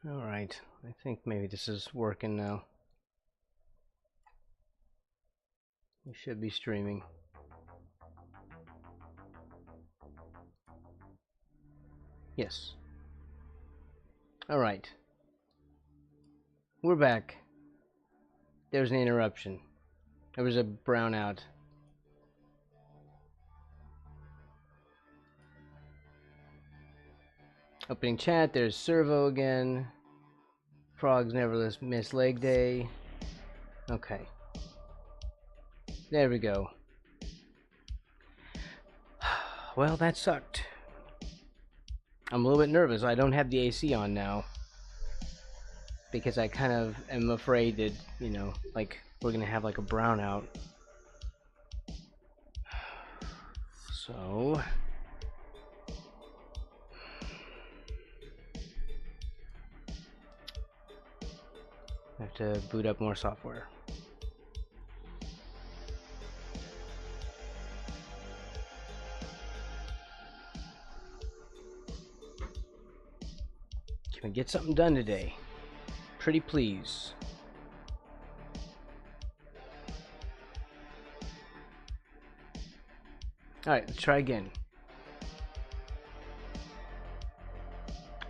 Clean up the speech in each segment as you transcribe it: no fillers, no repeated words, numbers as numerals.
Alright, I think maybe this is working now. We should be streaming. Yes. Alright. We're back. There's an interruption. There was a brownout. Opening chat, there's Servo again. Frogs never miss leg day. Okay. There we go. Well, that sucked. I'm a little bit nervous. I don't have the AC on now. Because I kind of am afraid that, you know, like, we're gonna have like a brownout. So... I have to boot up more software. Can we get something done today? Pretty please. Alright, let's try again.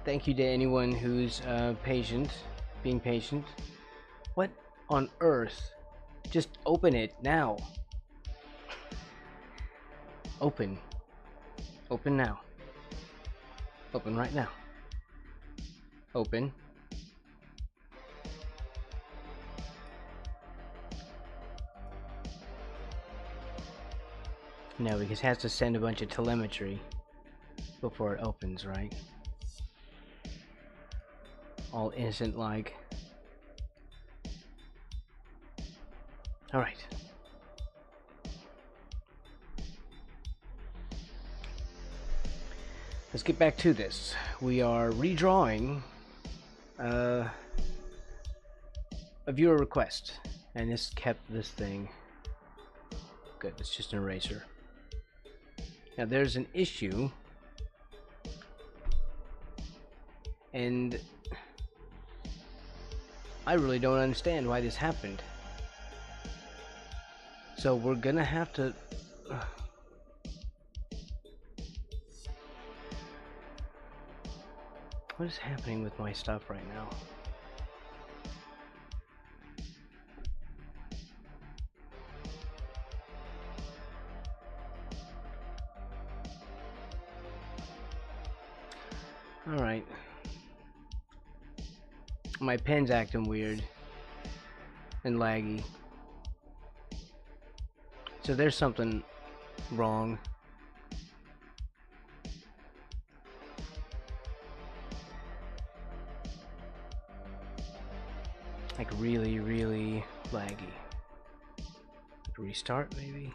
Thank you to anyone who's being patient. What on earth? Just open it now. Open. Open now. Open right now. Open. No, because it has to send a bunch of telemetry before it opens, right? All innocent like. Alright. Let's get back to this. We are redrawing a viewer request. And this kept this thing. Good, it's just an eraser. Now there's an issue. And I really don't understand why this happened. So we're gonna have to... What is happening with my stuff right now? Alright. My pen's acting weird and laggy. So there's something wrong. Like really, really laggy. Restart maybe?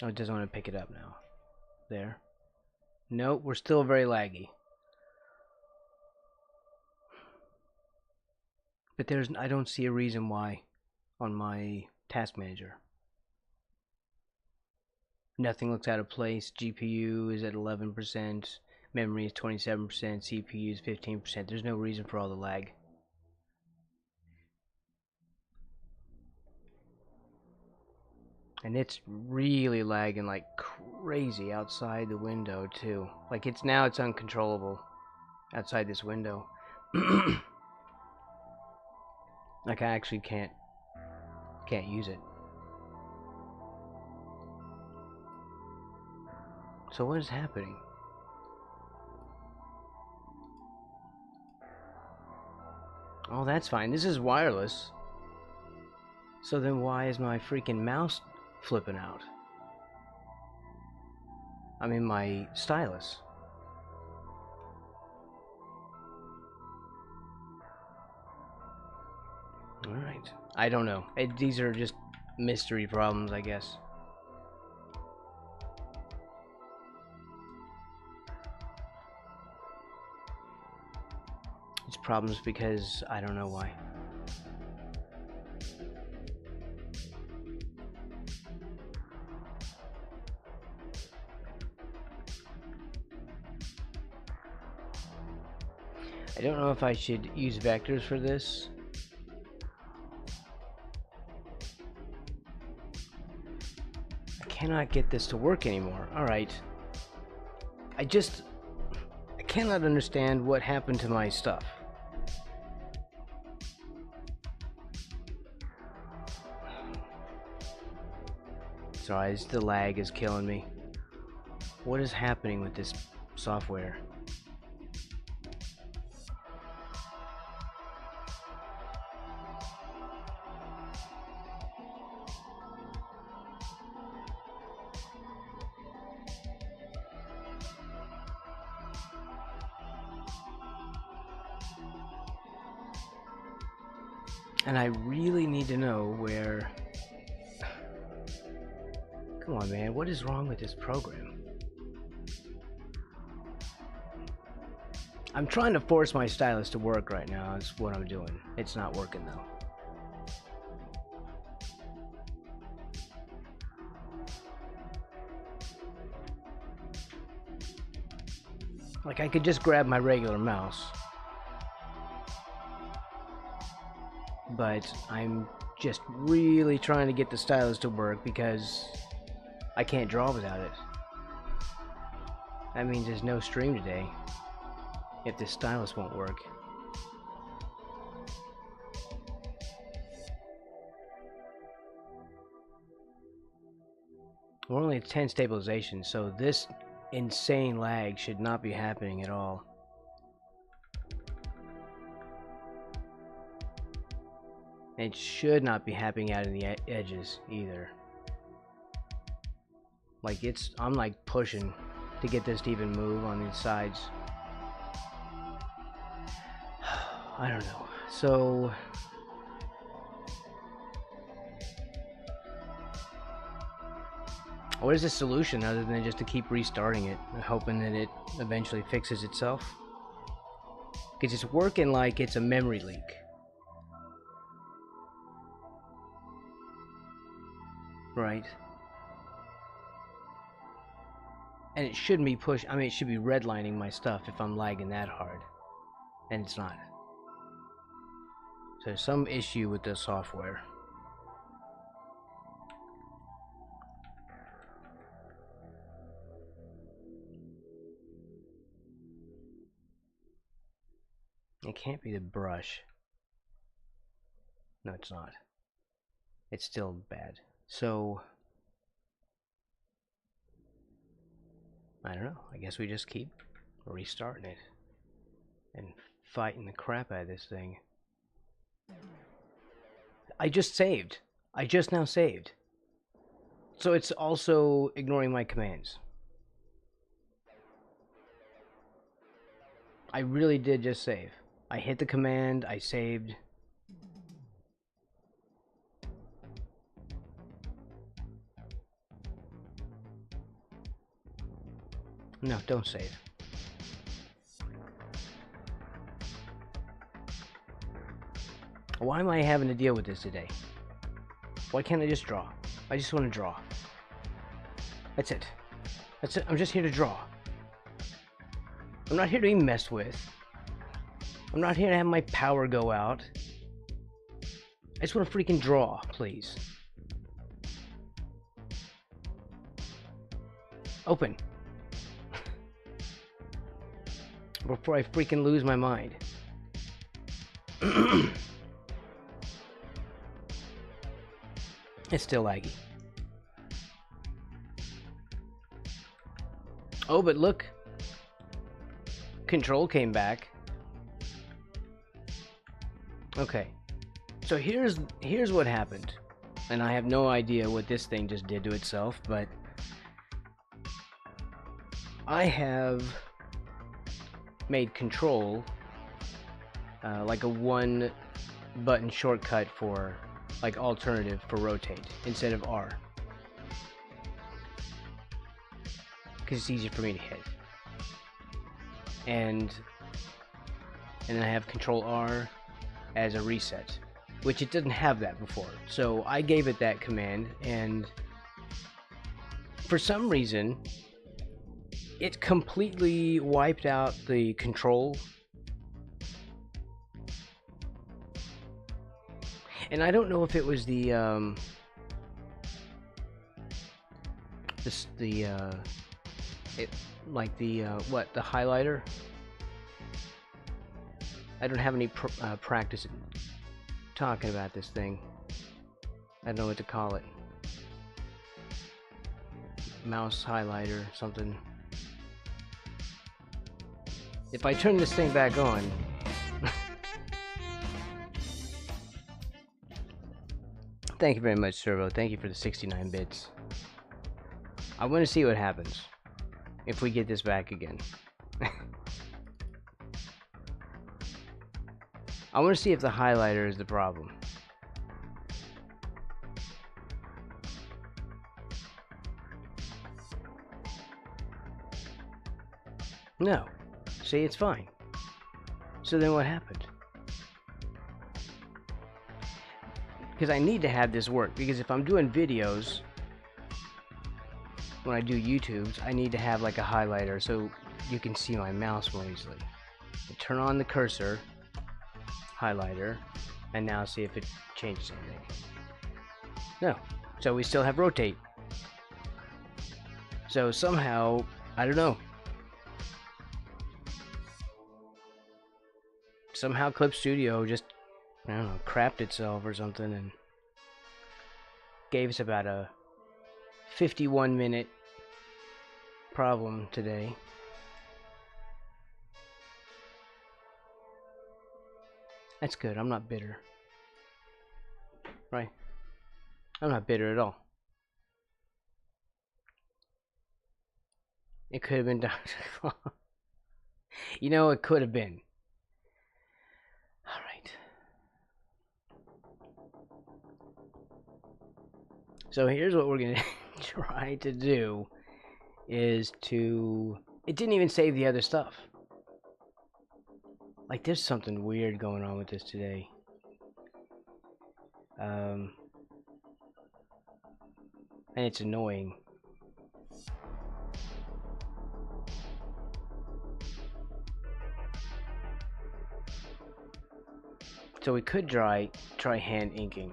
Oh, it doesn't want to pick it up now. There. Nope, we're still very laggy. But I don't see a reason why on my task manager. Nothing looks out of place. GPU is at 11%, memory is 27%, CPU is 15%. There's no reason for all the lag. And it's really lagging like crazy outside the window too. Like it's uncontrollable outside this window. Like I actually can't use it. So what is happening? Oh, that's fine. This is wireless. So then why is my freaking mouse flipping out? I mean my stylus. Alright. I don't know. These are just mystery problems, I guess. It's problems because I don't know why. I don't know if I should use vectors for this. I cannot get this to work anymore. Alright. I cannot understand what happened to my stuff. Sorry, the lag is killing me. What is happening with this software? And I really need to know where... Come on, man, what is wrong with this program? I'm trying to force my stylus to work right now, is what I'm doing. It's not working though. Like, I could just grab my regular mouse, but I'm just really trying to get the stylus to work because I can't draw without it. That means there's no stream today if this stylus won't work. We're only at 10 stabilization, so this insane lag should not be happening at all. It should not be happening out in the edges either. Like, I'm like pushing to get this to even move on these sides. I don't know. So what is the solution other than just to keep restarting it and hoping that it eventually fixes itself? Because it's working like it's a memory leak. Right? And it shouldn't be it should be redlining my stuff if I'm lagging that hard. And it's not. So there's some issue with the software. It can't be the brush. No, it's not. It's still bad. So I don't know. I guess we just keep restarting it and fighting the crap out of this thing. I just saved. I just now saved. So it's also ignoring my commands. I really did just save. I hit the command, I saved. No, don't save. Why am I having to deal with this today? Why can't I just draw? I just want to draw. That's it. That's it. I'm just here to draw. I'm not here to be messed with. I'm not here to have my power go out. I just want to freaking draw, please. Open. Before I freaking lose my mind. It's still laggy. Oh, but look. Control came back. Okay. So here's what happened. And I have no idea what this thing just did to itself, but I have made control like a one button shortcut for like alternative for rotate instead of R, because it's easier for me to hit. And then I have control R as a reset. which it didn't have that before. So I gave it that command, and for some reason, it completely wiped out the control. And I don't know if it was the the highlighter. I don't have any practice talking about this thing. I don't know what to call it. Mouse highlighter, something. If I turn this thing back on, thank you very much, Servo. Thank you for the 69 bits. I want to see what happens if we get this back again. I want to see if the highlighter is the problem. No. See, it's fine. So then what happened? Because I need to have this work, because if I'm doing videos, when I do YouTubes, I need to have like a highlighter so you can see my mouse more easily. I turn on the cursor, highlighter, and now see if it changes anything. No. So we still have rotate. So somehow, I don't know. Somehow Clip Studio just, I don't know, crapped itself or something and gave us about a 51-minute problem today. That's good. I'm not bitter. Right? I'm not bitter at all. It could have been done. You know, it could have been. Alright. So here's what we're going to try to do is to... It didn't even save the other stuff. Like, there's something weird going on with this today. And it's annoying. So we could try hand inking.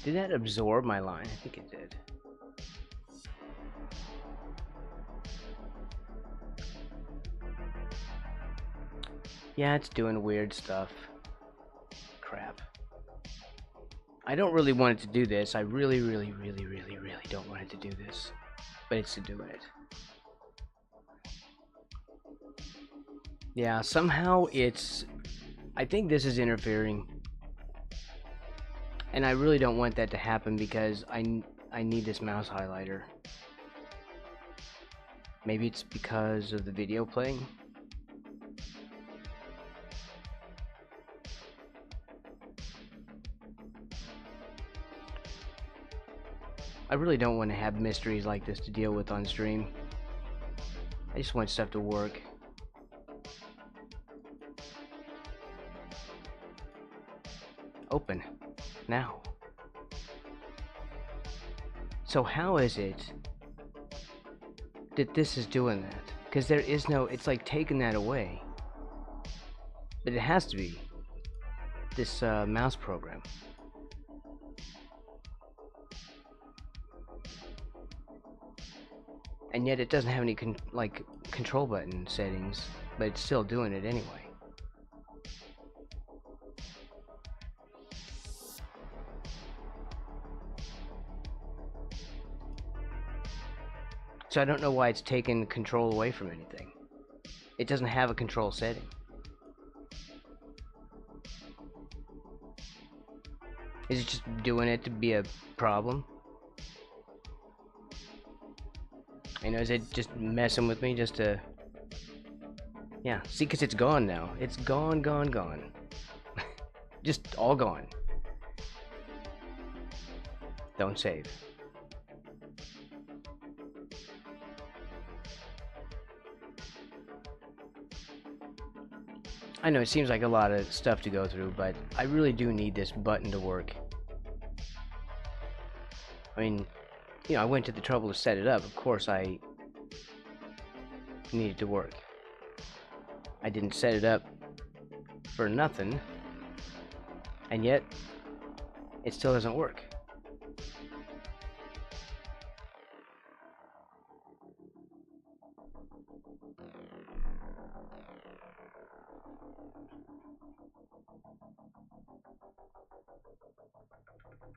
Did that absorb my line? I think it did. Yeah, it's doing weird stuff. Crap. I don't really want it to do this. I really don't want it to do this. But it's doing it. Yeah, somehow it's... I think this is interfering. And I really don't want that to happen because I need this mouse highlighter. Maybe it's because of the video playing. I really don't want to have mysteries like this to deal with on stream. I just want stuff to work. Open. Now. So how is it that this is doing that? Because there is no... It's like taking that away. But it has to be. This mouse program. And yet it doesn't have any control button settings, but it's still doing it anyway. So I don't know why it's taken control away from anything. It doesn't have a control setting. Is it just doing it to be a problem? You know, is it just messing with me just to... Yeah, see, because it's gone now. It's gone. Just all gone. Don't save. I know it seems like a lot of stuff to go through, but I really do need this button to work. I mean, you know, I went to the trouble to set it up. Of course, I need it to work. I didn't set it up for nothing, and yet it still doesn't work.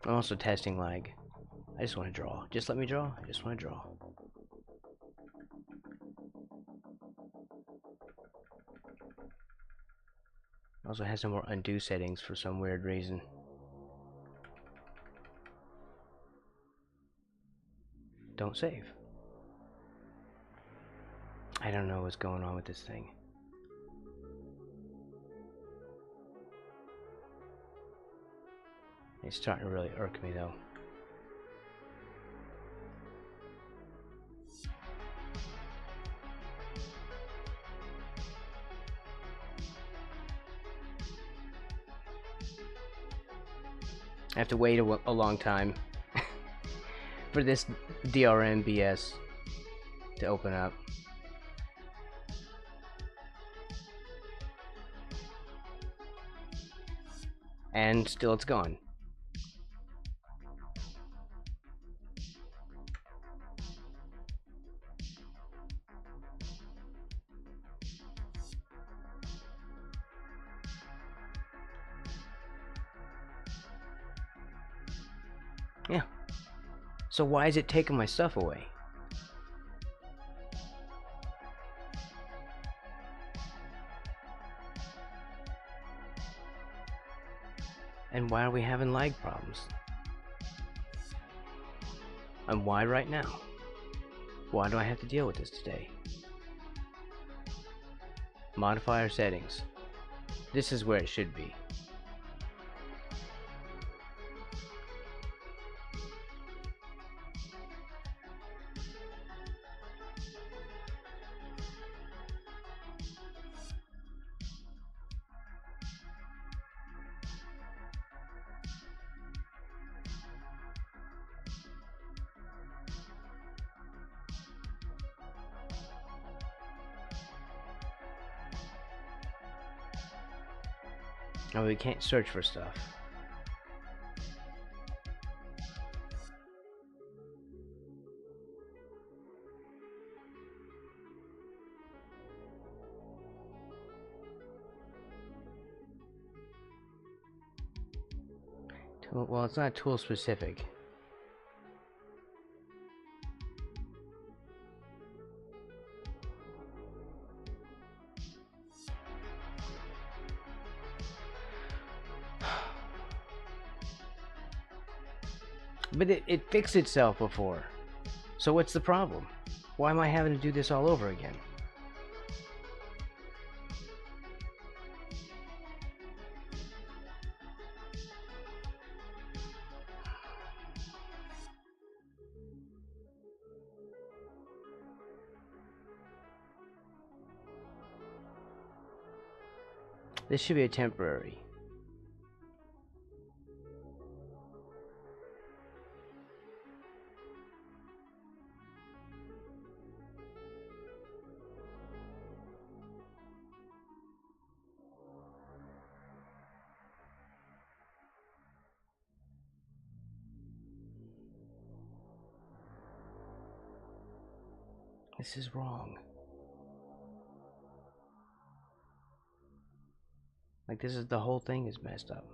I'm also testing lag. I just want to draw. Just let me draw. I just want to draw. Also has some more undo settings for some weird reason. Don't save. I don't know what's going on with this thing. It's starting to really irk me though. I have to wait a long time for this DRM BS to open up. And still it's gone. Yeah. So why is it taking my stuff away? And why are we having lag problems? And why right now? Why do I have to deal with this today? Modifier settings. This is where it should be. Oh, we can't search for stuff. Well, it's not tool specific. But it fixed itself before. So what's the problem? Why am I having to do this all over again? This should be a temporary. This is wrong. Like, this is the whole thing is messed up.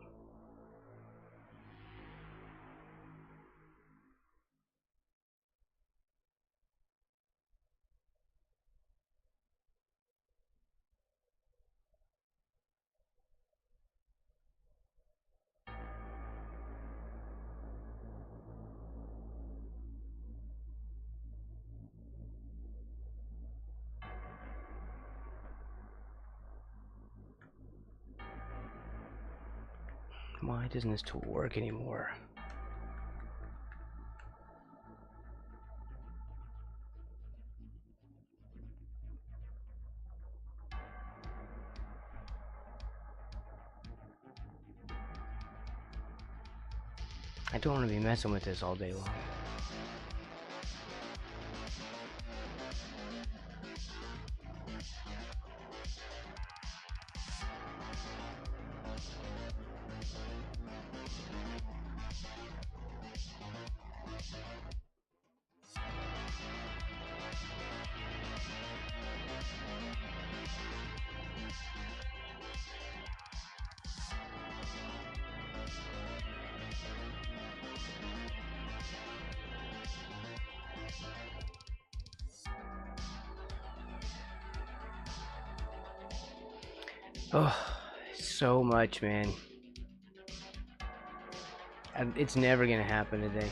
Why doesn't this tool work anymore? I don't want to be messing with this all day long. Oh, so much, man. It's never gonna happen today.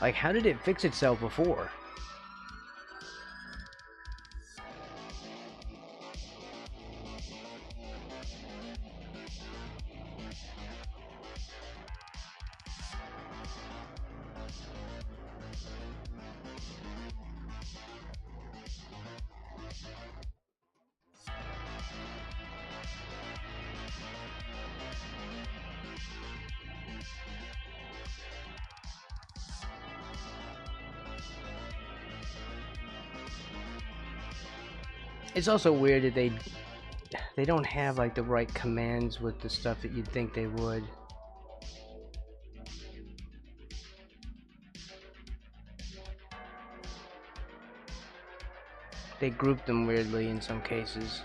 Like, how did it fix itself before? It's also weird that they don't have like the right commands with the stuff that you'd think they would. They group them weirdly in some cases.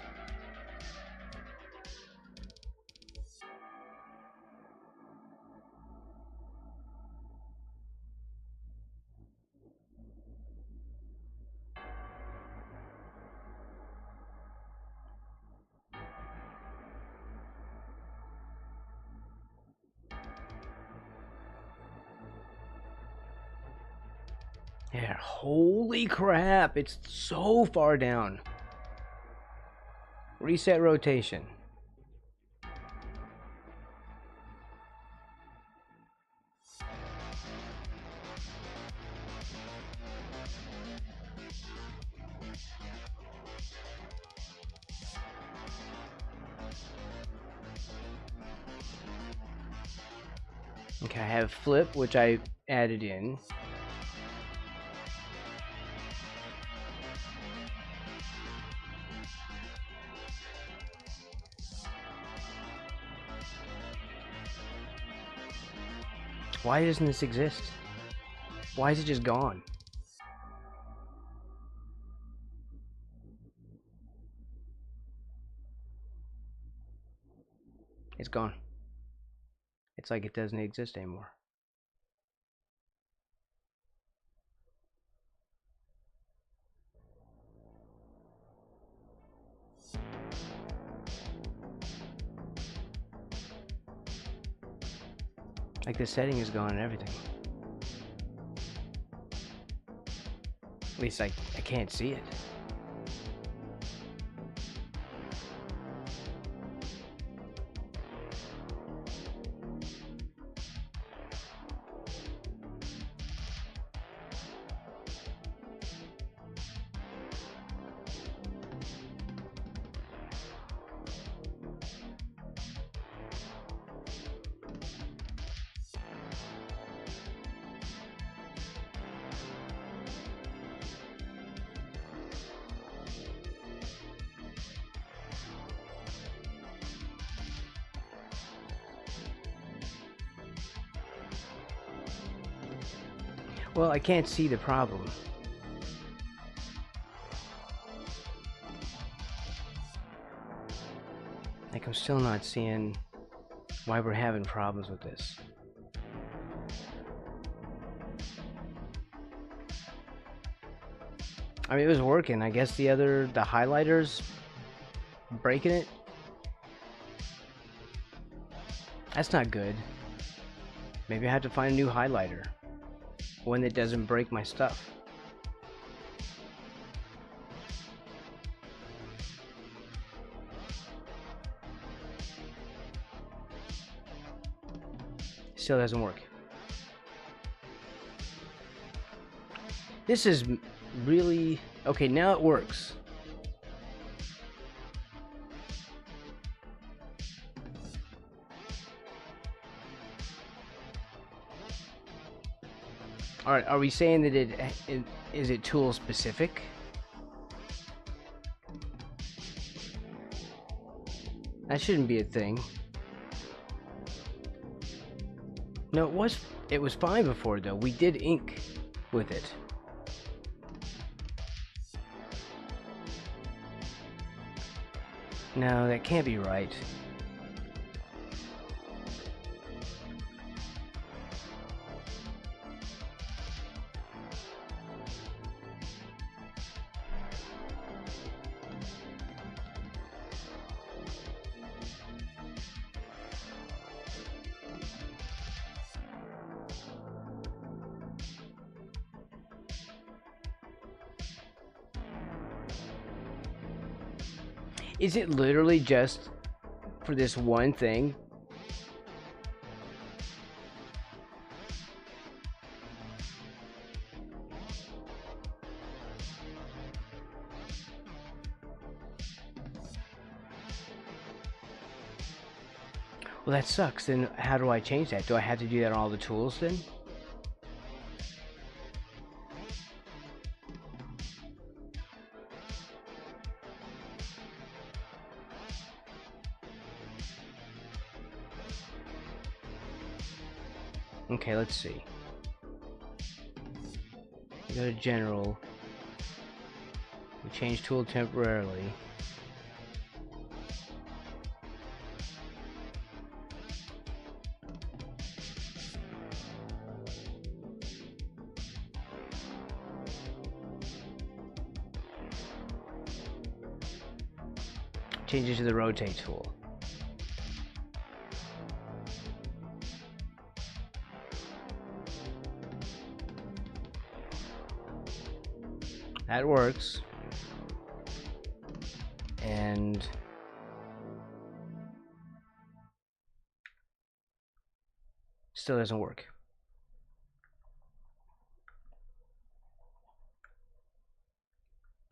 Yeah, holy crap, it's so far down. Reset rotation. Okay, I have flip, which I added in. Why doesn't this exist? Why is it just gone? It's gone. It's like it doesn't exist anymore. Like the setting is gone and everything. At least I can't see it. Well, I can't see the problem. Like, I'm still not seeing why we're having problems with this. I mean, it was working. I guess the highlighters breaking it. That's not good. Maybe I have to find a new highlighter. One that doesn't break my stuff. Still doesn't work. This is really... Okay, now it works. Alright, are we saying that is it tool specific? That shouldn't be a thing. No, it was fine before though. We did ink with it. No, that can't be right. Is it literally just for this one thing? Well, that sucks. Then how do I change that? Do I have to do that on all the tools then? Okay, let's see. We go to general. We change tool temporarily. Change it to the rotate tool. That works. And still doesn't work.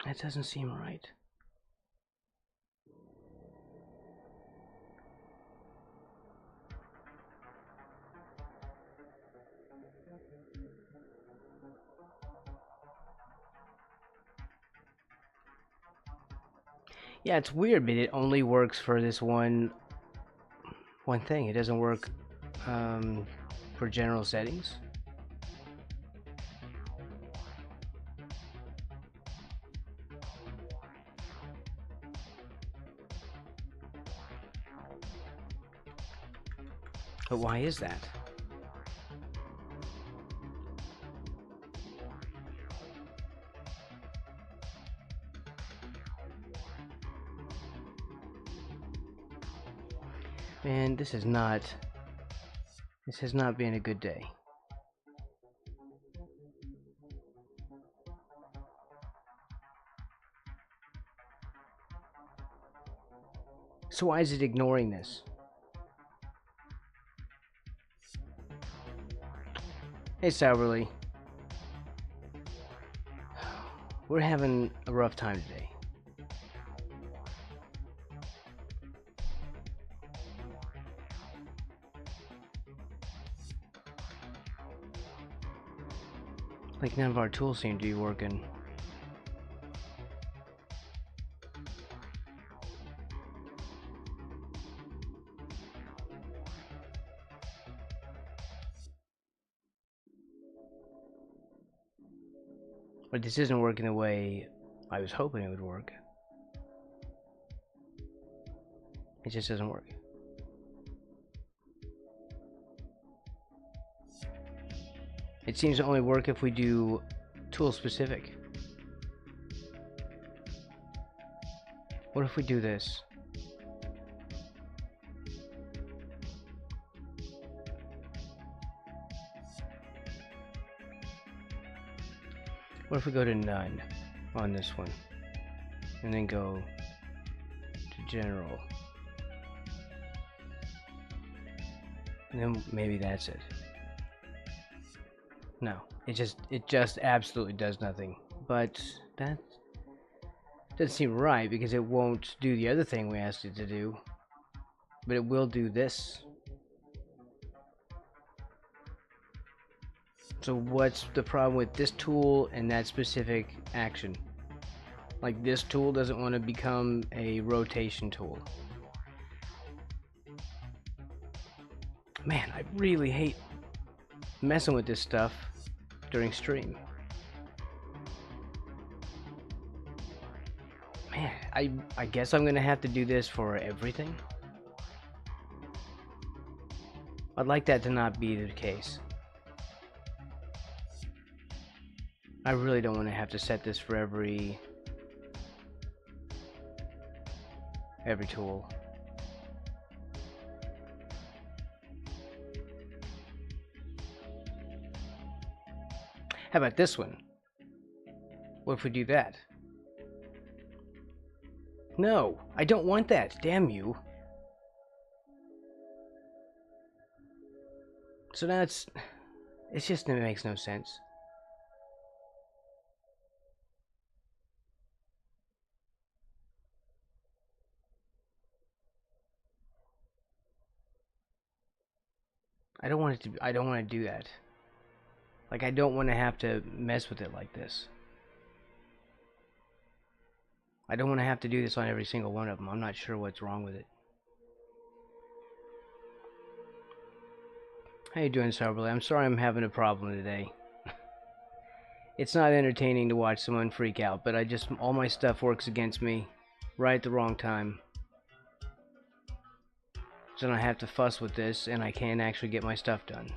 That doesn't seem right. Yeah, it's weird, but it only works for this one thing. It doesn't work for general settings. But why is that? Man, this has not been a good day. So why is it ignoring this? Hey, Sauberly. We're having a rough time today. Like none of our tools seem to be working. But this isn't working the way I was hoping it would work. It just doesn't work. It seems to only work if we do tool specific. What if we do this? What if we go to none on this one and then go to general? then maybe that's it. No, it just absolutely does nothing. But that doesn't seem right because it won't do the other thing we asked it to do. But it will do this. So what's the problem with this tool and that specific action? Like, this tool doesn't want to become a rotation tool. Man, I really hate messing with this stuff during stream. Man, I guess I'm gonna have to do this for everything. I'd like that to not be the case. I really don't want to have to set this for every tool. How about this one? What if we do that? No, I don't want that. Damn you. So now it's just, it makes no sense. I don't want to do that. Like, I don't want to have to mess with it like this. I don't want to have to do this on every single one of them. I'm not sure what's wrong with it. How you doing, Sarberly? I'm sorry I'm having a problem today. It's not entertaining to watch someone freak out, but all my stuff works against me right at the wrong time. So then I have to fuss with this, and I can't actually get my stuff done.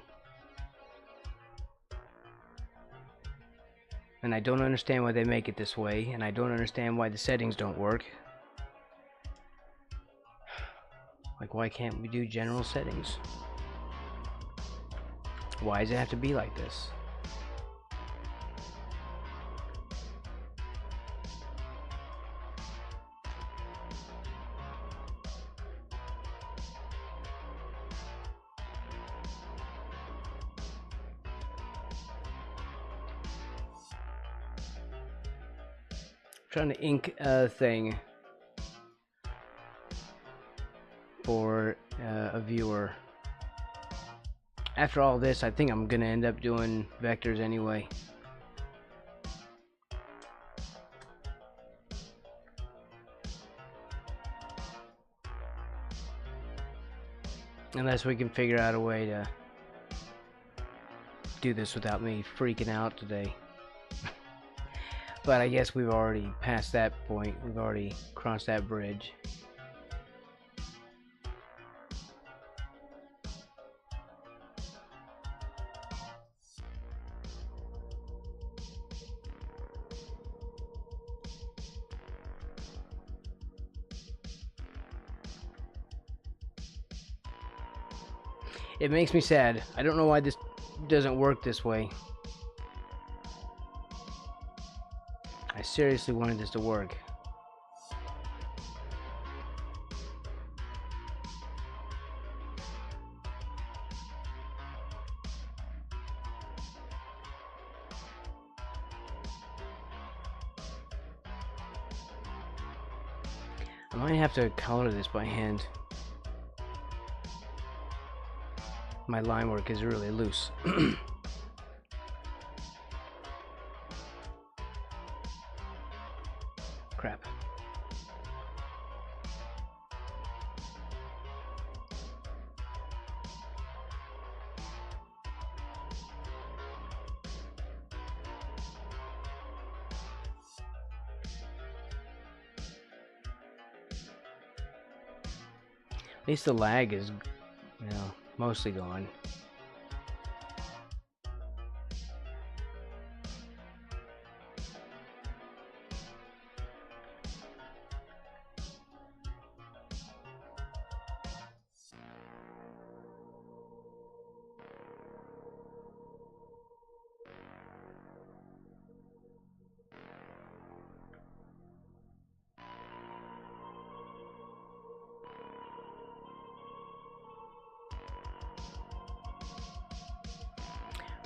And I don't understand why they make it this way, and I don't understand why the settings don't work. Like, why can't we do general settings? Why does it have to be like this? Trying to ink a thing for a viewer. After all this, I think I'm gonna end up doing vectors anyway. Unless we can figure out a way to do this without me freaking out today. But I guess we've already passed that point. We've already crossed that bridge. It makes me sad. I don't know why this doesn't work this way. I seriously wanted this to work. I might have to color this by hand. My line work is really loose. Crap. At least the lag is, mostly gone.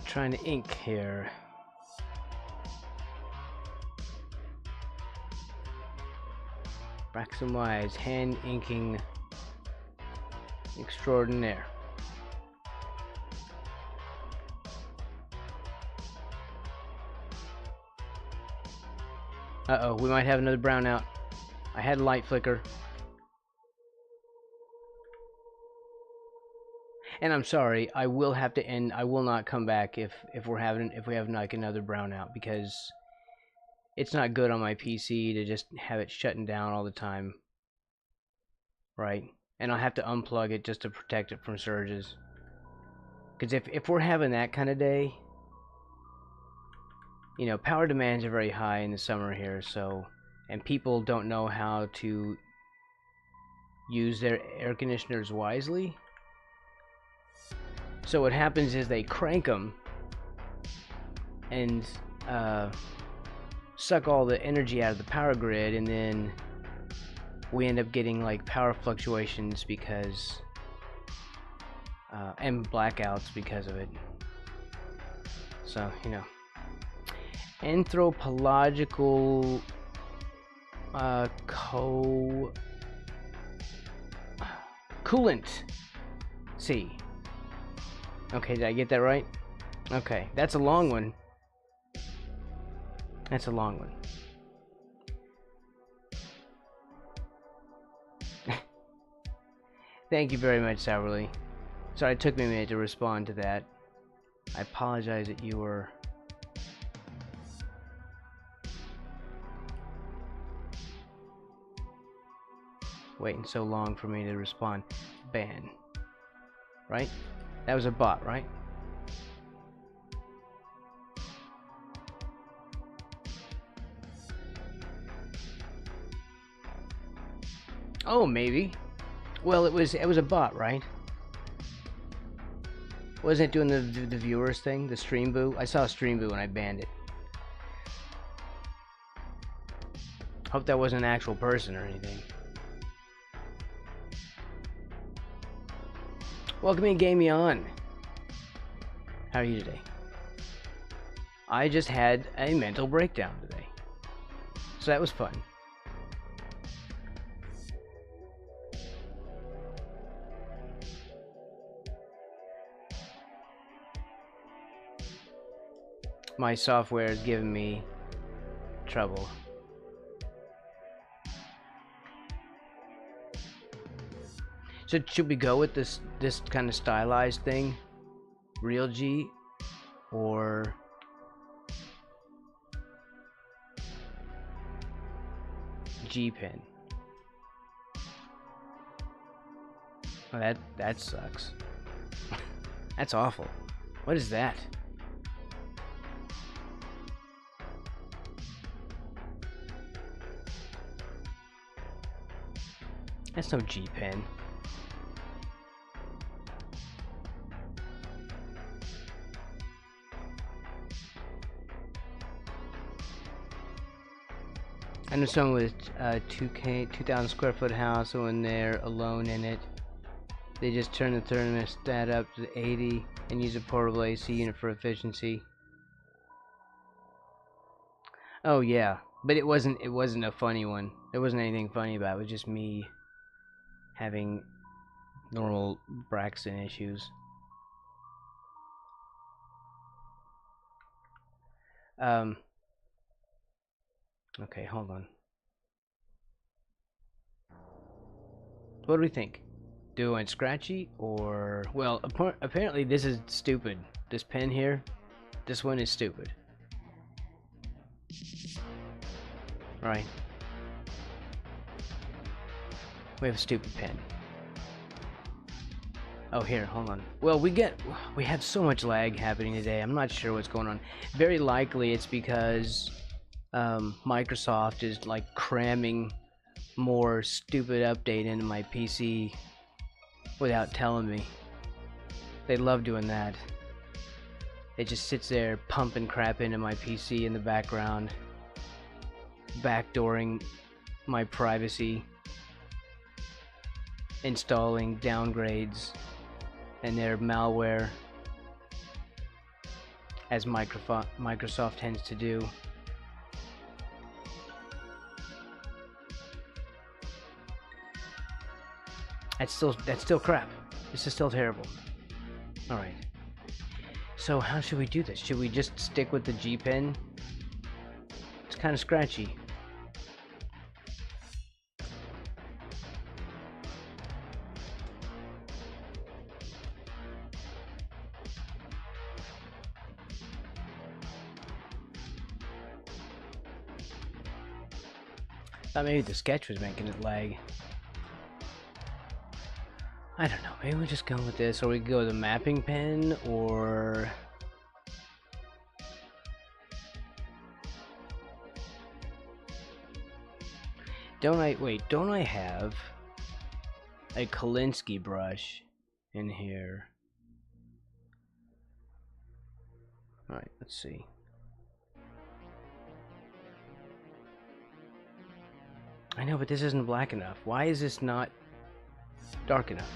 trying to ink here. Braxton Wise, hand inking extraordinaire. Uh-oh, we might have another brownout. I had a light flicker. And I'm sorry, I will have to end. I will not come back if we have like another brownout, because it's not good on my PC to just have it shutting down all the time. Right? And I'll have to unplug it just to protect it from surges. Because if we're having that kind of day, you know, power demands are very high in the summer here, so, and people don't know how to use their air conditioners wisely. So what happens is they crank them and suck all the energy out of the power grid, and then we end up getting like power fluctuations because and blackouts because of it. So, you know, anthropological coolant C. Okay, did I get that right? Okay, that's a long one. That's a long one. Thank you very much, Sourly. Sorry, it took me a minute to respond to that. I apologize that you were... waiting so long for me to respond. Ban. Right? That was a bot, right? Oh, maybe. Well, it was a bot, right? Wasn't it doing the viewers thing, the stream boo? I saw stream boo and I banned it. Hope that wasn't an actual person or anything. Welcome in, Gamey On. How are you today? I just had a mental breakdown today, so that was fun. My software is giving me trouble. So should we go with this kind of stylized thing, Real G, or G pen? Oh, that sucks. That's awful. What is that? That's no G pen. I know someone with 2,000 square foot house, and when they're alone in it, they just turn the thermostat up to 80 and use a portable AC unit for efficiency. Oh yeah, but it wasn't a funny one. There wasn't anything funny about it. It was just me having normal Braxton issues. Okay, hold on. What do we think? Do I want Scratchy or... Well, apparently this is stupid. This pen here, this one is stupid. Right. We have a stupid pen. Oh, here, hold on. Well, we have so much lag happening today. I'm not sure what's going on. Very likely it's because Microsoft is like cramming more stupid update into my PC without telling me. They love doing that. It just sits there pumping crap into my PC in the background, backdooring my privacy, installing downgrades and their malware. as Microsoft tends to do. That's still crap. This is still terrible. Alright. So how should we do this? Should we just stick with the G pen? It's kind of scratchy. Thought maybe the sketch was making it lag. I don't know. Maybe we just go with this, or we go with a mapping pen, or don't I have a Kolinsky brush in here? Alright, let's see. I know, but this isn't black enough. Why is this not dark enough?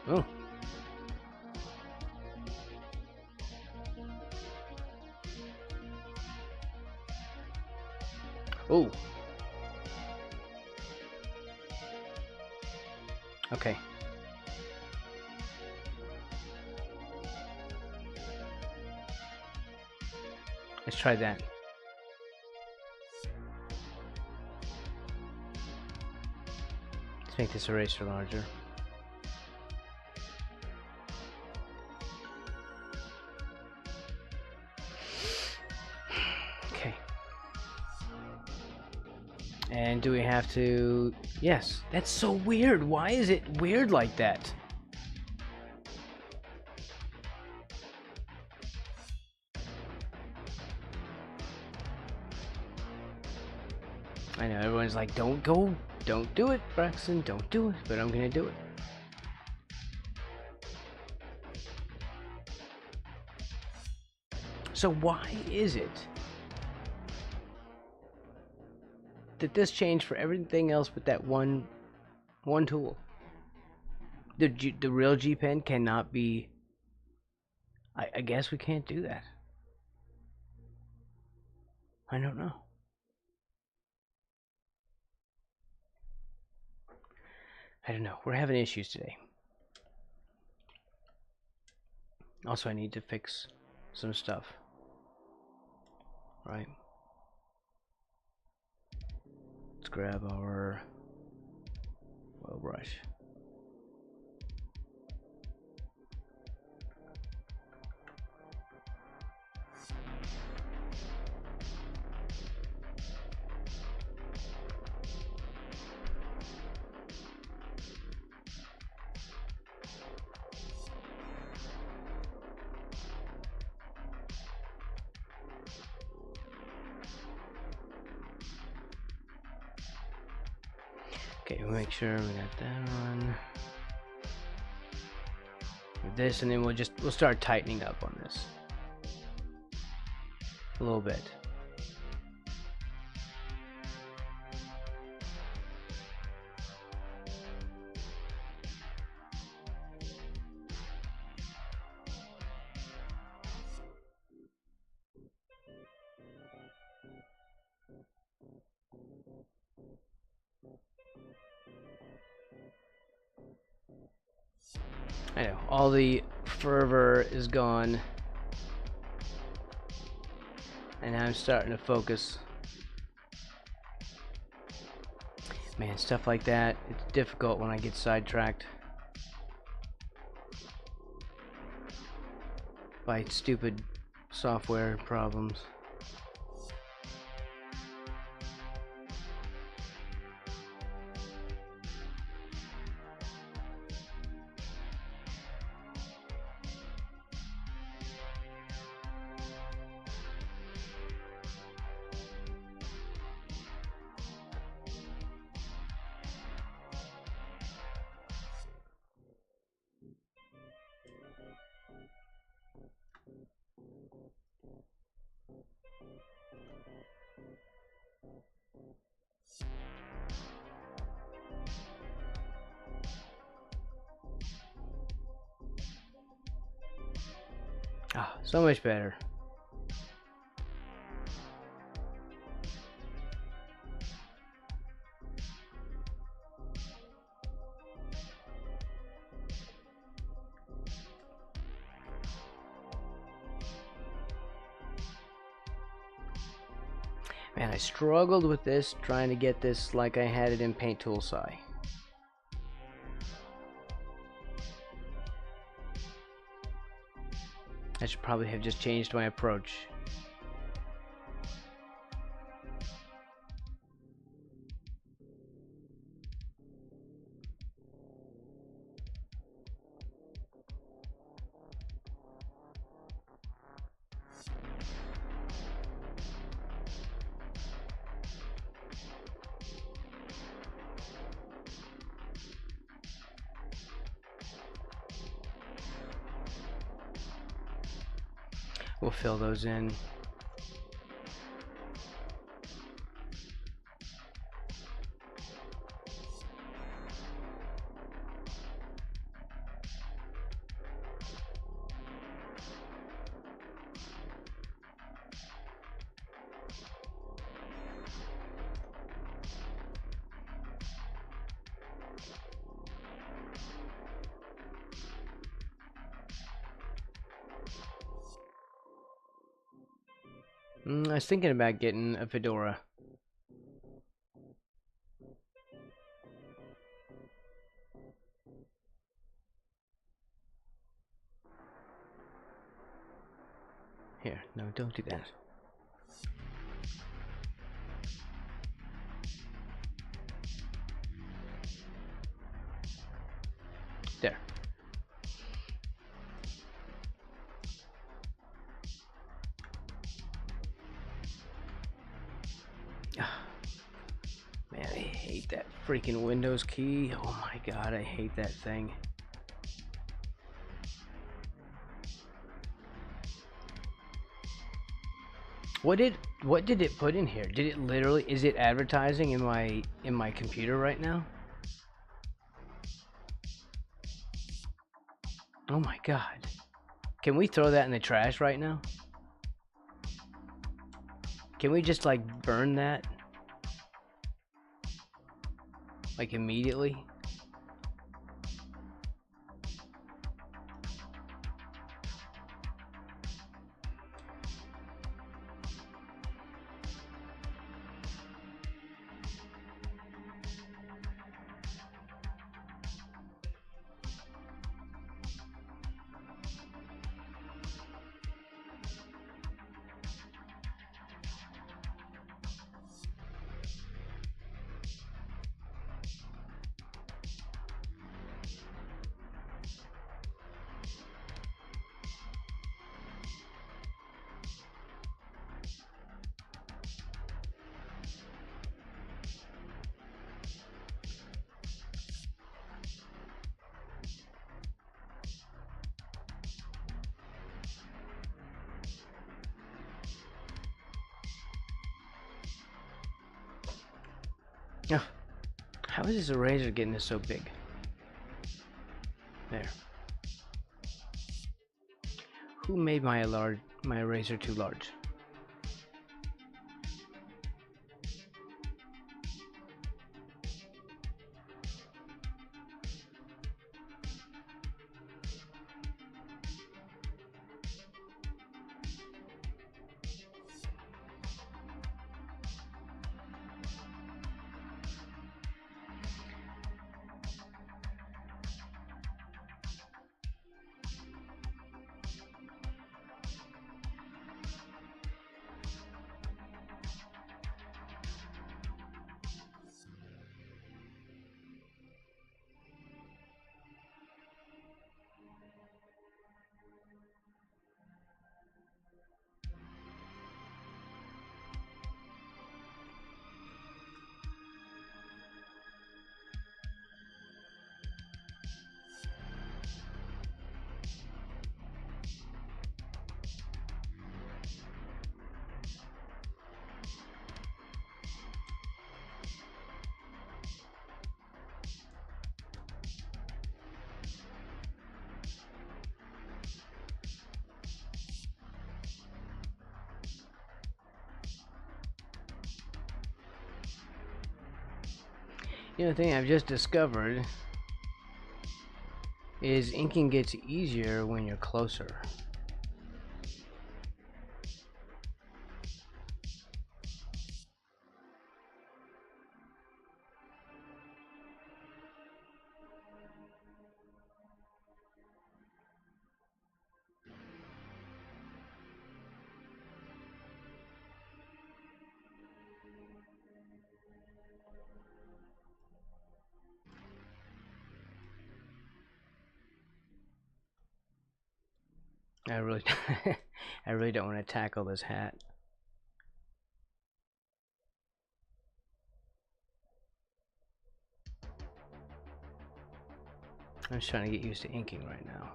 Oh. Oh. Okay. Let's try that. Let's make this eraser larger. Okay. And do we have to... Yes. That's so weird. Why is it weird like that? I know everyone's like, don't do it, Braxton, don't do it, but I'm gonna do it. So why is it that this changed for everything else but that one tool? The real G pen cannot be. I guess we can't do that. I don't know. I don't know. We're having issues today. Also, I need to fix some stuff. Right. Let's grab our oil brush. Okay, we'll make sure we got that on. With this, and then we'll start tightening up on this a little bit. I know, all the fervor is gone, and now I'm starting to focus. Man, stuff like that, it's difficult when I get sidetracked by stupid software problems. Ah, so much better. Man, I struggled with this, trying to get this like I had it in Paint Tool SAI. I should probably have just changed my approach. We'll fill those in. I was thinking about getting a fedora. Here, no, don't do that. There. Man, I hate that freaking Windows key. Oh my god, I hate that thing. What did it put in here? Did it literally, is it advertising in my computer right now? Oh my god. Can we throw that in the trash right now? Can we just like burn that? Like immediately? Oh, how is this eraser getting this so big? There. Who made my eraser too large? The other thing I've just discovered is inking gets easier when you're closer. I really, I really don't want to tackle this hat. I'm just trying to get used to inking right now.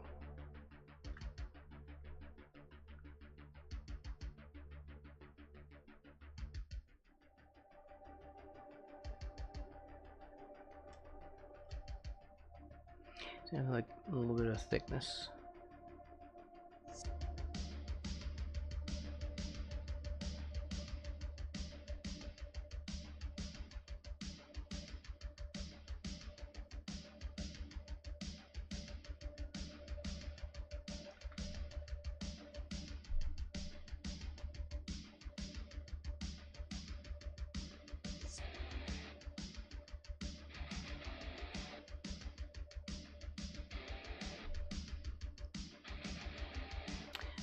So I have like a little bit of thickness.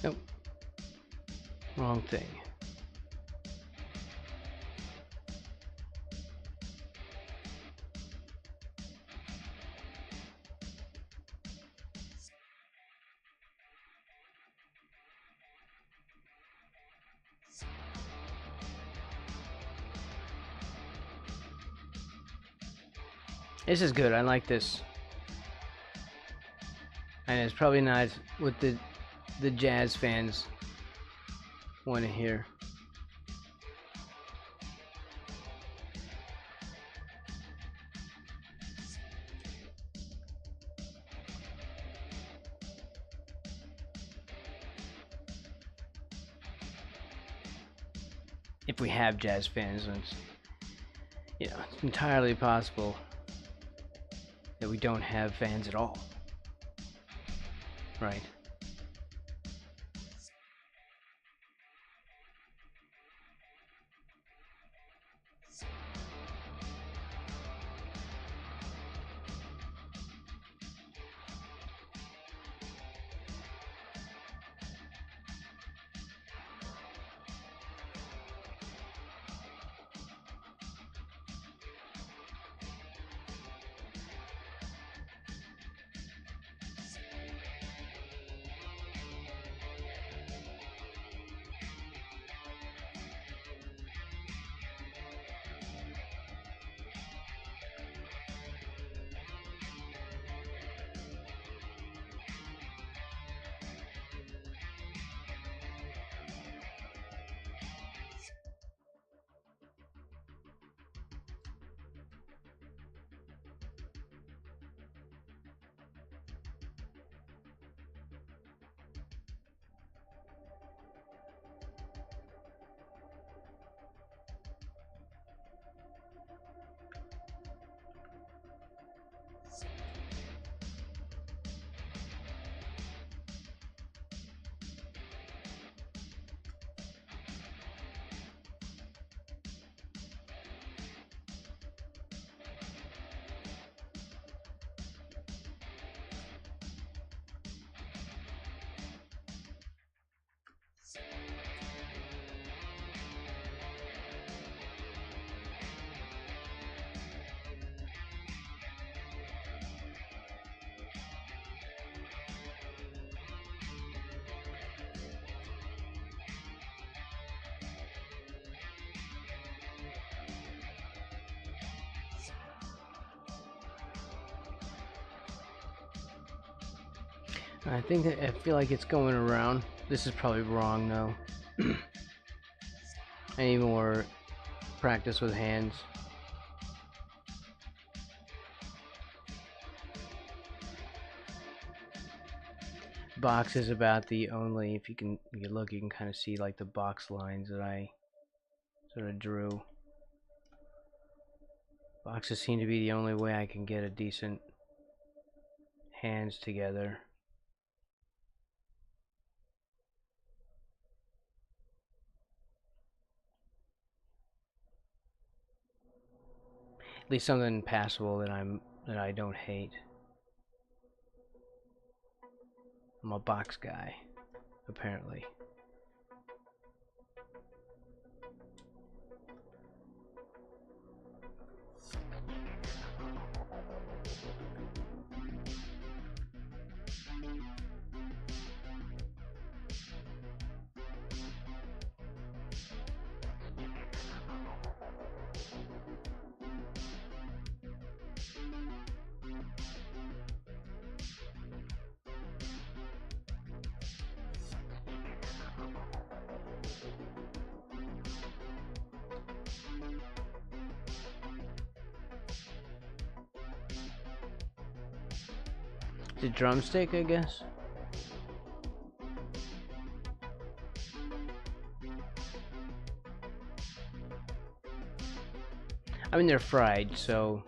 Nope. Wrong thing. This is good. I like this. And it's probably not what the jazz fans want to hear. If we have jazz fans, it's, you know, it's entirely possible that we don't have fans at all. Right. I think that I feel like it's going around. This is probably wrong though. I need more practice with hands. Box is about the only, if you look, you can kind of see like the box lines that I sort of drew. Boxes seem to be the only way I can get a decent hands together. At least something passable that I don't hate. I'm a box guy, apparently. The drumstick, I guess. I mean, they're fried, so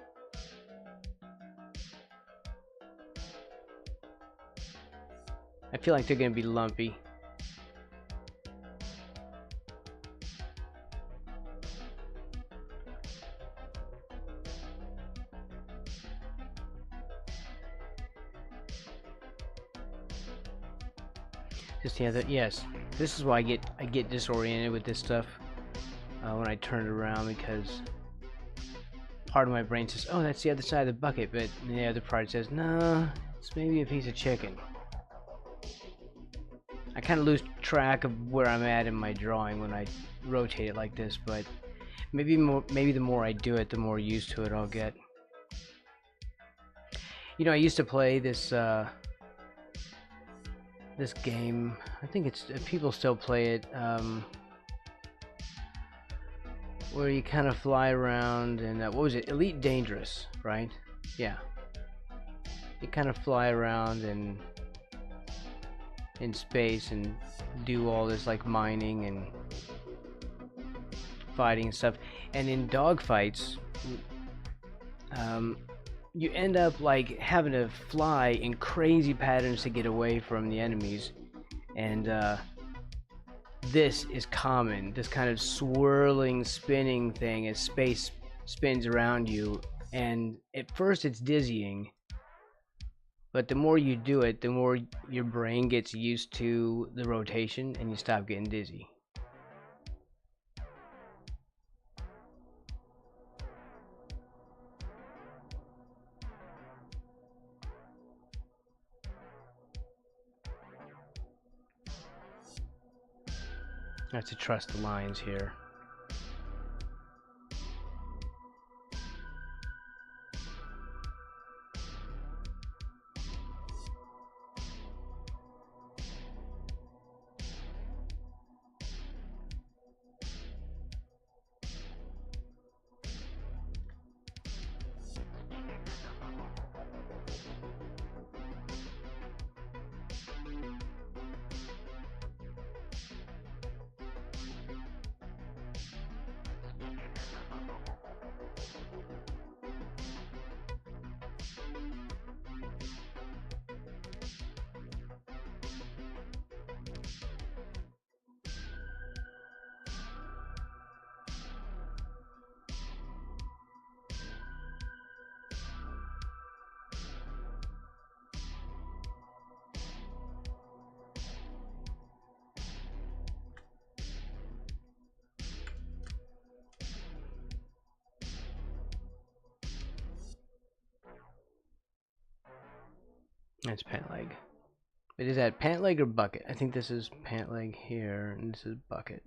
I feel like they're gonna be lumpy. Just the other, yes. This is why I get disoriented with this stuff when I turn it around, because part of my brain says, "Oh, that's the other side of the bucket," but the other part says, "No, it's maybe a piece of chicken." I kind of lose track of where I'm at in my drawing when I rotate it like this, but maybe the more I do it, the more used to it I'll get. You know, I used to play this this game. I think it's people still play it, where you kind of fly around and what was it? Elite Dangerous, right? Yeah. You kind of fly around and in space and do all this like mining and fighting and stuff. And in dogfights, you end up like having to fly in crazy patterns to get away from the enemies, and this is common, this kind of swirling, spinning thing as space spins around you, and at first it's dizzying, but the more you do it, the more your brain gets used to the rotation and you stop getting dizzy. I have to trust the lines here. That's pant leg. But is that pant leg or bucket? I think this is pant leg here, and this is bucket.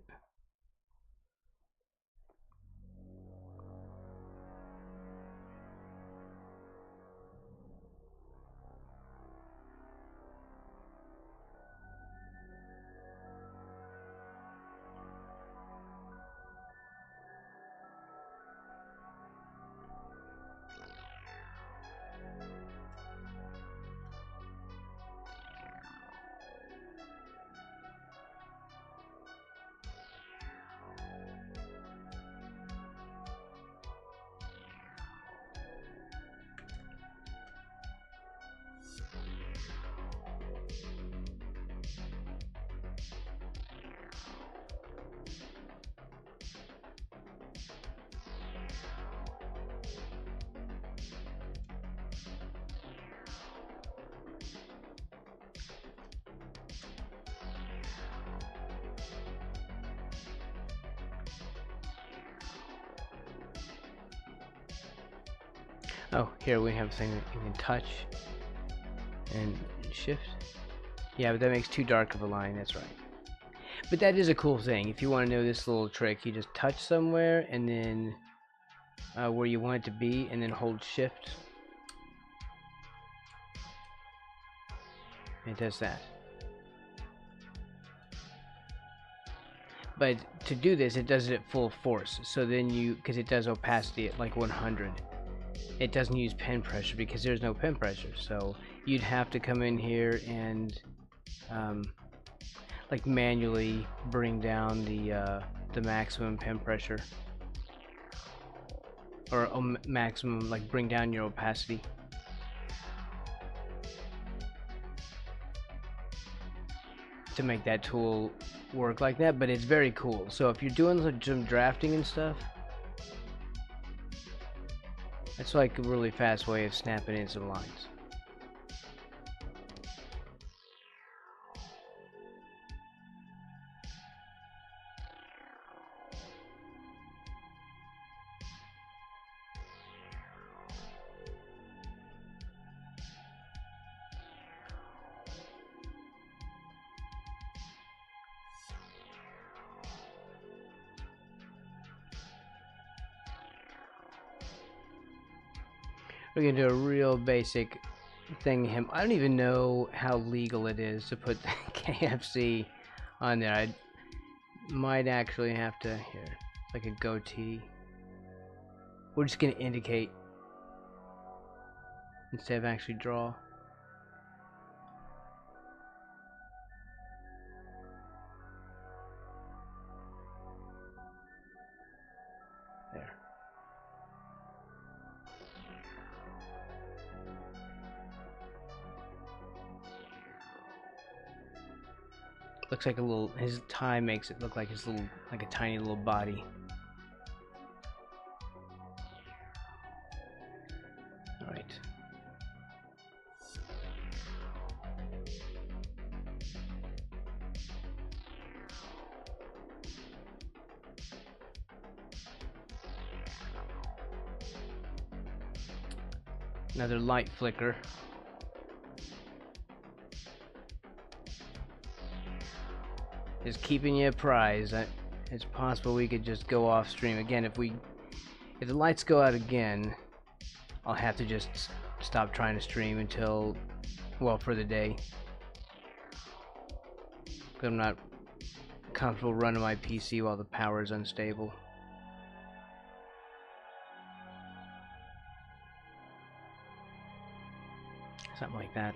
Oh, here we have a thing that you can touch and shift. Yeah, but that makes too dark of a line, that's right. But that is a cool thing. If you want to know this little trick, you just touch somewhere and then where you want it to be, and then hold shift. It does that. But to do this, it does it at full force. So then you, because it does opacity at like 100, it doesn't use pen pressure because there's no pen pressure. So you'd have to come in here and like manually bring down the maximum pen pressure, or maximum, like bring down your opacity. To make that tool work like that, but it's very cool. So if you're doing some drafting and stuff, that's like a really fast way of snapping in some lines. We're gonna do a real basic thing. I don't even know how legal it is to put the KFC on there. I might actually have to, here, like a goatee. We're just gonna indicate instead of actually draw. There. Looks like a little, his tie makes it look like his little, like a tiny little body. Alright. Another light flicker. Just keeping you apprised. It's possible we could just go off stream again. If the lights go out again, I'll have to just stop trying to stream until, well, for the day. Because I'm not comfortable running my PC while the power is unstable. Something like that.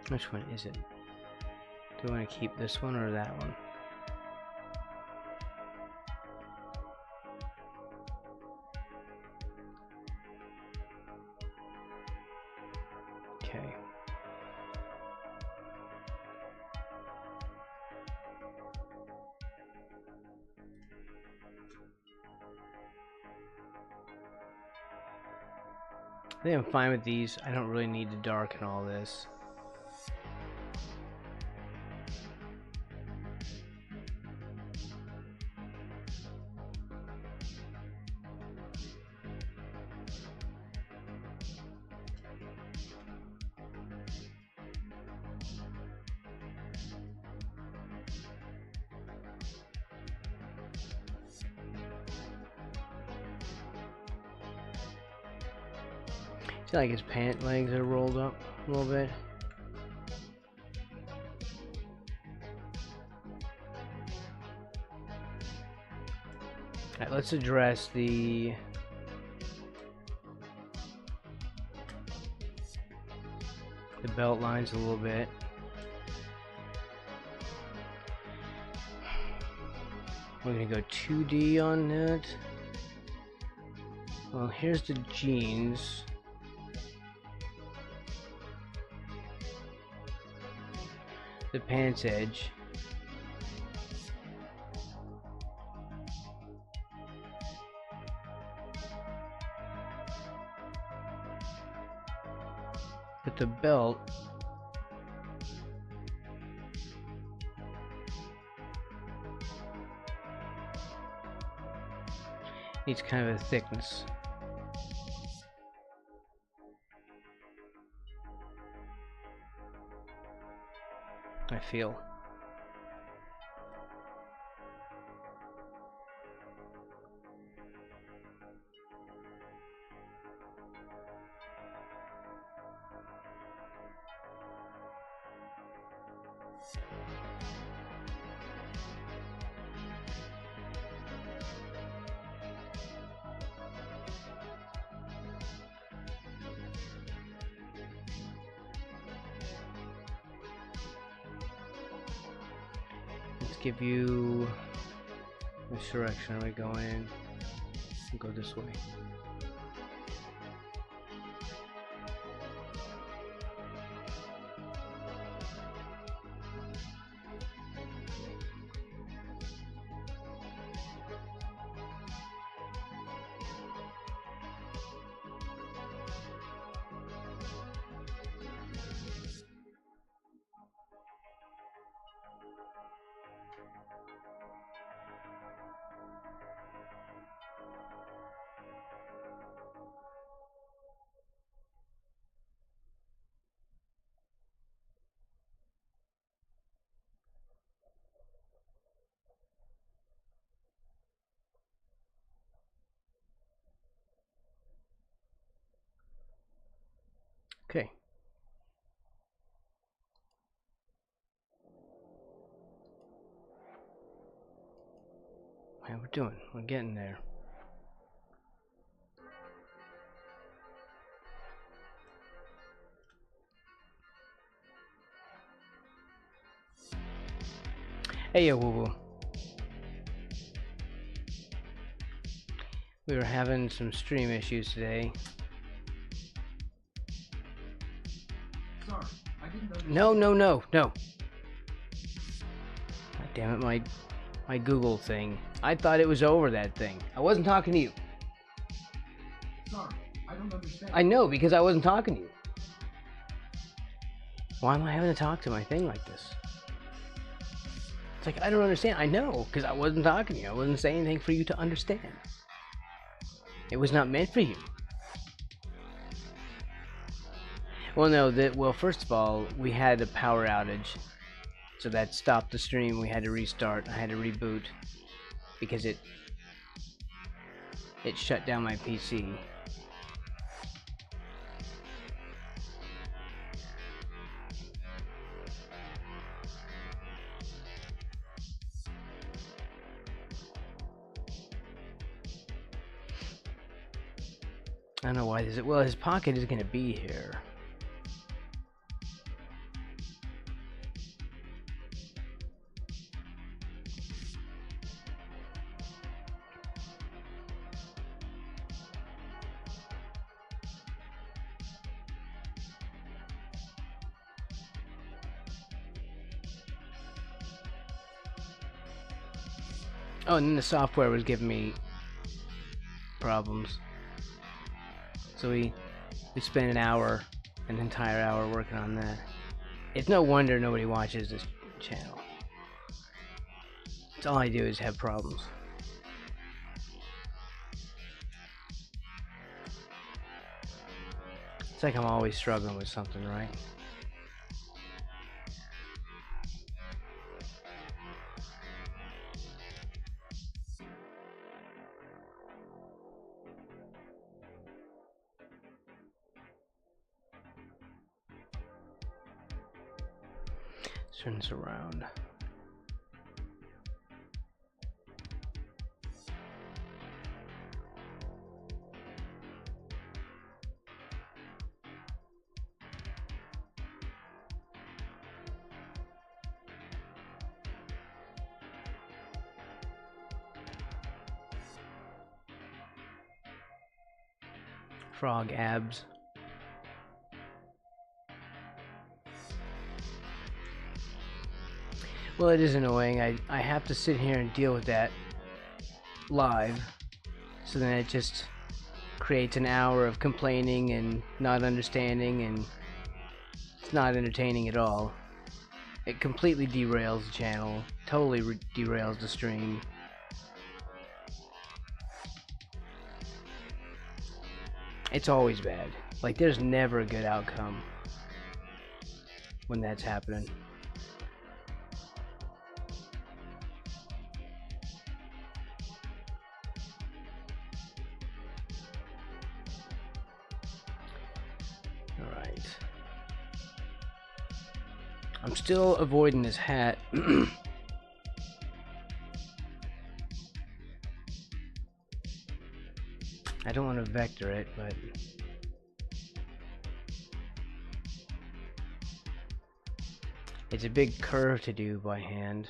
Which one is it? Do I want to keep this one or that one? Okay. I think I'm fine with these. I don't really need to darken all this. See, like his pant legs are rolled up a little bit. Alright, let's address the belt lines a little bit. We're gonna go 2D on that. Well, here's the jeans. The pants edge. the belt, needs kind of a thickness. I feel. Give you which direction are we going? We'll go this way. Okay. How we're doing? We're getting there. Hey, yo, woo woo. We were having some stream issues today. Sorry, I didn't understand. No. God damn it, my Google thing. I thought it was over, that thing. I wasn't talking to you. Sorry, I don't understand. I know, because I wasn't talking to you. Why am I having to talk to my thing like this? It's like, I don't understand. I know, because I wasn't talking to you. I wasn't saying anything for you to understand. It was not meant for you. Well, no, well, first of all, we had a power outage. So that stopped the stream. We had to restart. I had to reboot because it shut down my PC. I don't know why this is. Well, his pocket is going to be here. Oh, and then the software was giving me problems. So we spent an entire hour working on that. It's no wonder nobody watches this channel. It's all I do is have problems. It's like I'm always struggling with something, right? Turn this around. Frog abs. Well, it is annoying. I have to sit here and deal with that live, so then it just creates an hour of complaining and not understanding, and It's not entertaining at all. It completely derails the channel, totally derails the stream. It's always bad. Like, there's never a good outcome when that's happening. Alright. I'm still avoiding this hat. I don't want to vector it, but it's a big curve to do by hand.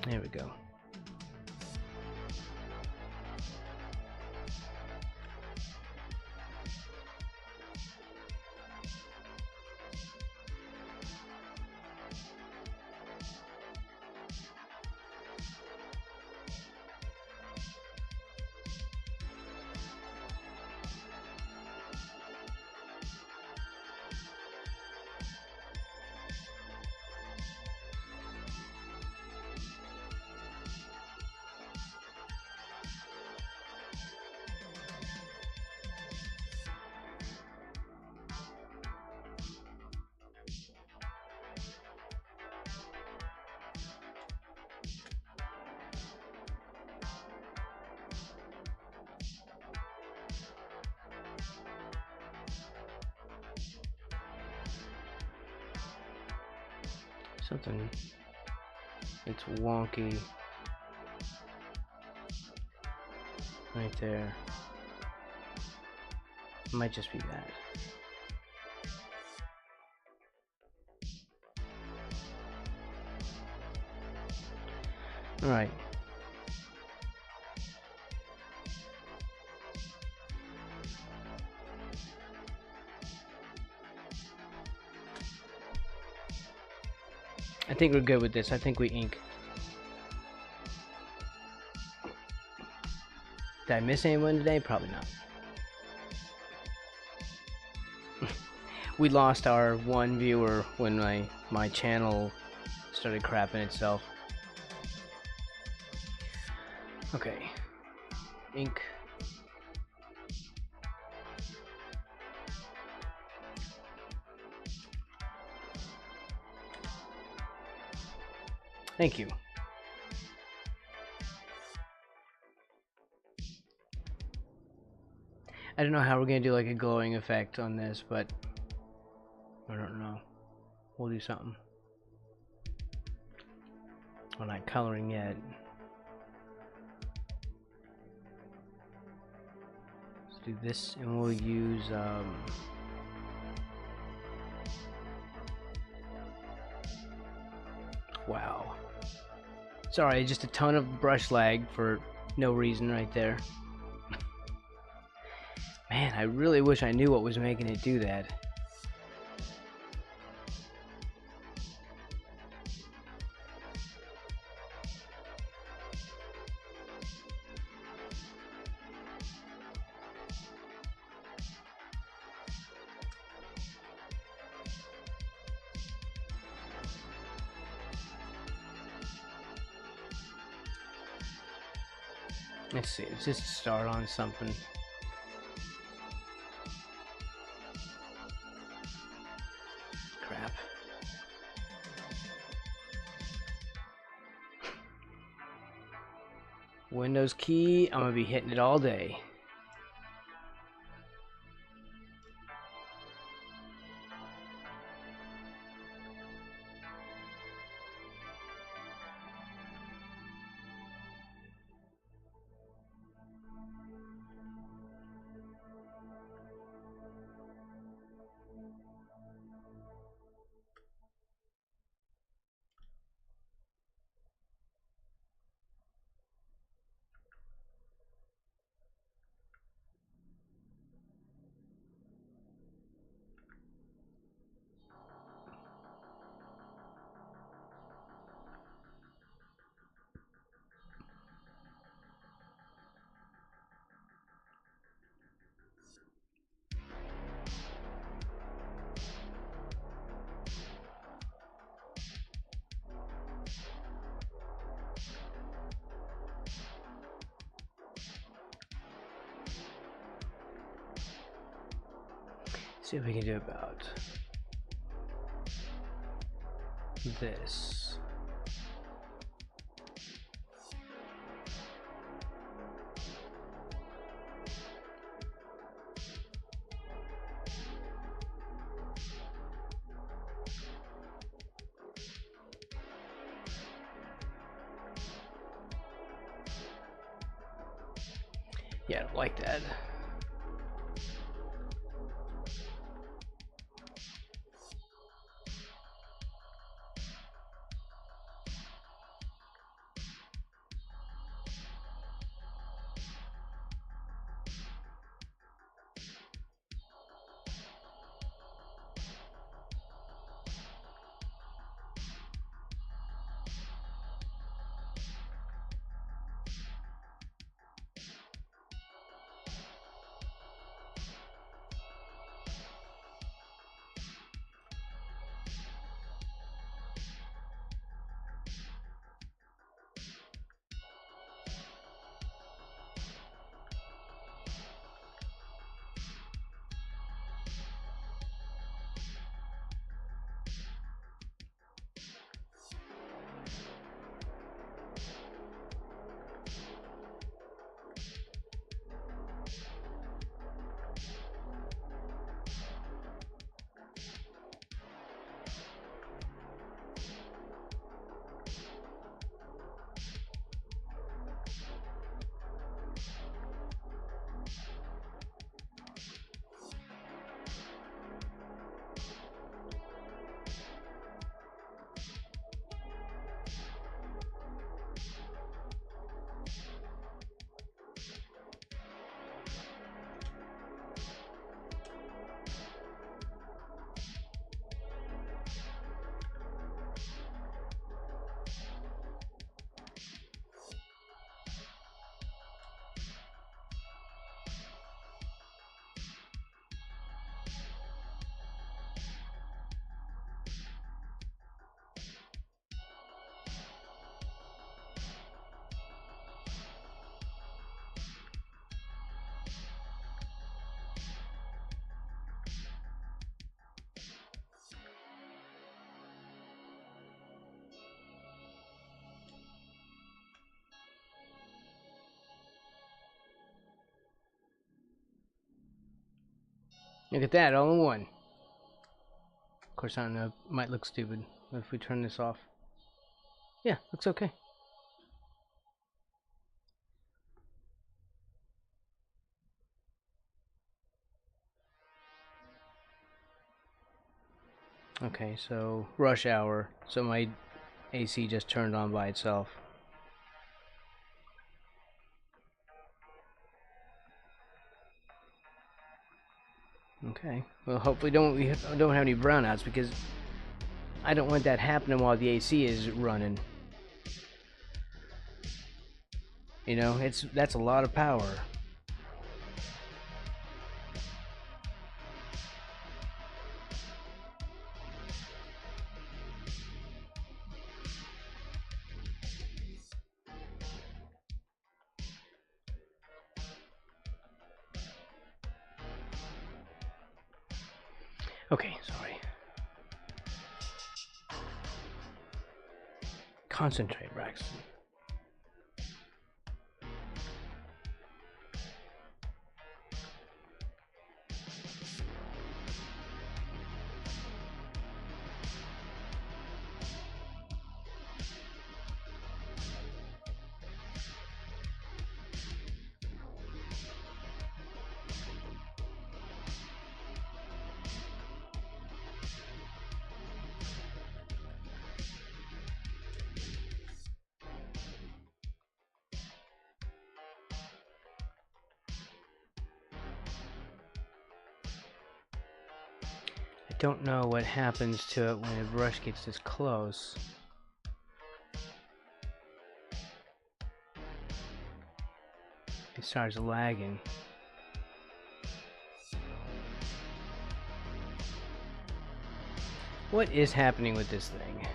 There we go. Something, it's wonky right there. Might just be that. All right. I think we're good with this. I think we ink. Did I miss anyone today? Probably not. We lost our one viewer when my channel started crapping itself. Okay. Ink. Thank you. I don't know how we're gonna do like a glowing effect on this, but I don't know. We'll do something. We're not coloring yet. Let's do this, and we'll use wow. Sorry, just a ton of brush lag for no reason right there. Man, I really wish I knew what was making it do that. Let's see, let's just start on something. Crap. Windows key, I'm gonna be hitting it all day. See what we can do about this. Yeah, I don't like that. Look at that, all in one. Of course, I don't know, it might look stupid if we turn this off. Yeah, looks okay. Okay, so rush hour. So my AC just turned on by itself. Okay. Well, hopefully we don't have any brownouts, because I don't want that happening while the AC is running. You know, that's a lot of power. Okay, sorry. Concentrate, Braxton. don't know what happens to it when the brush gets this close. It starts lagging. What is happening with this thing?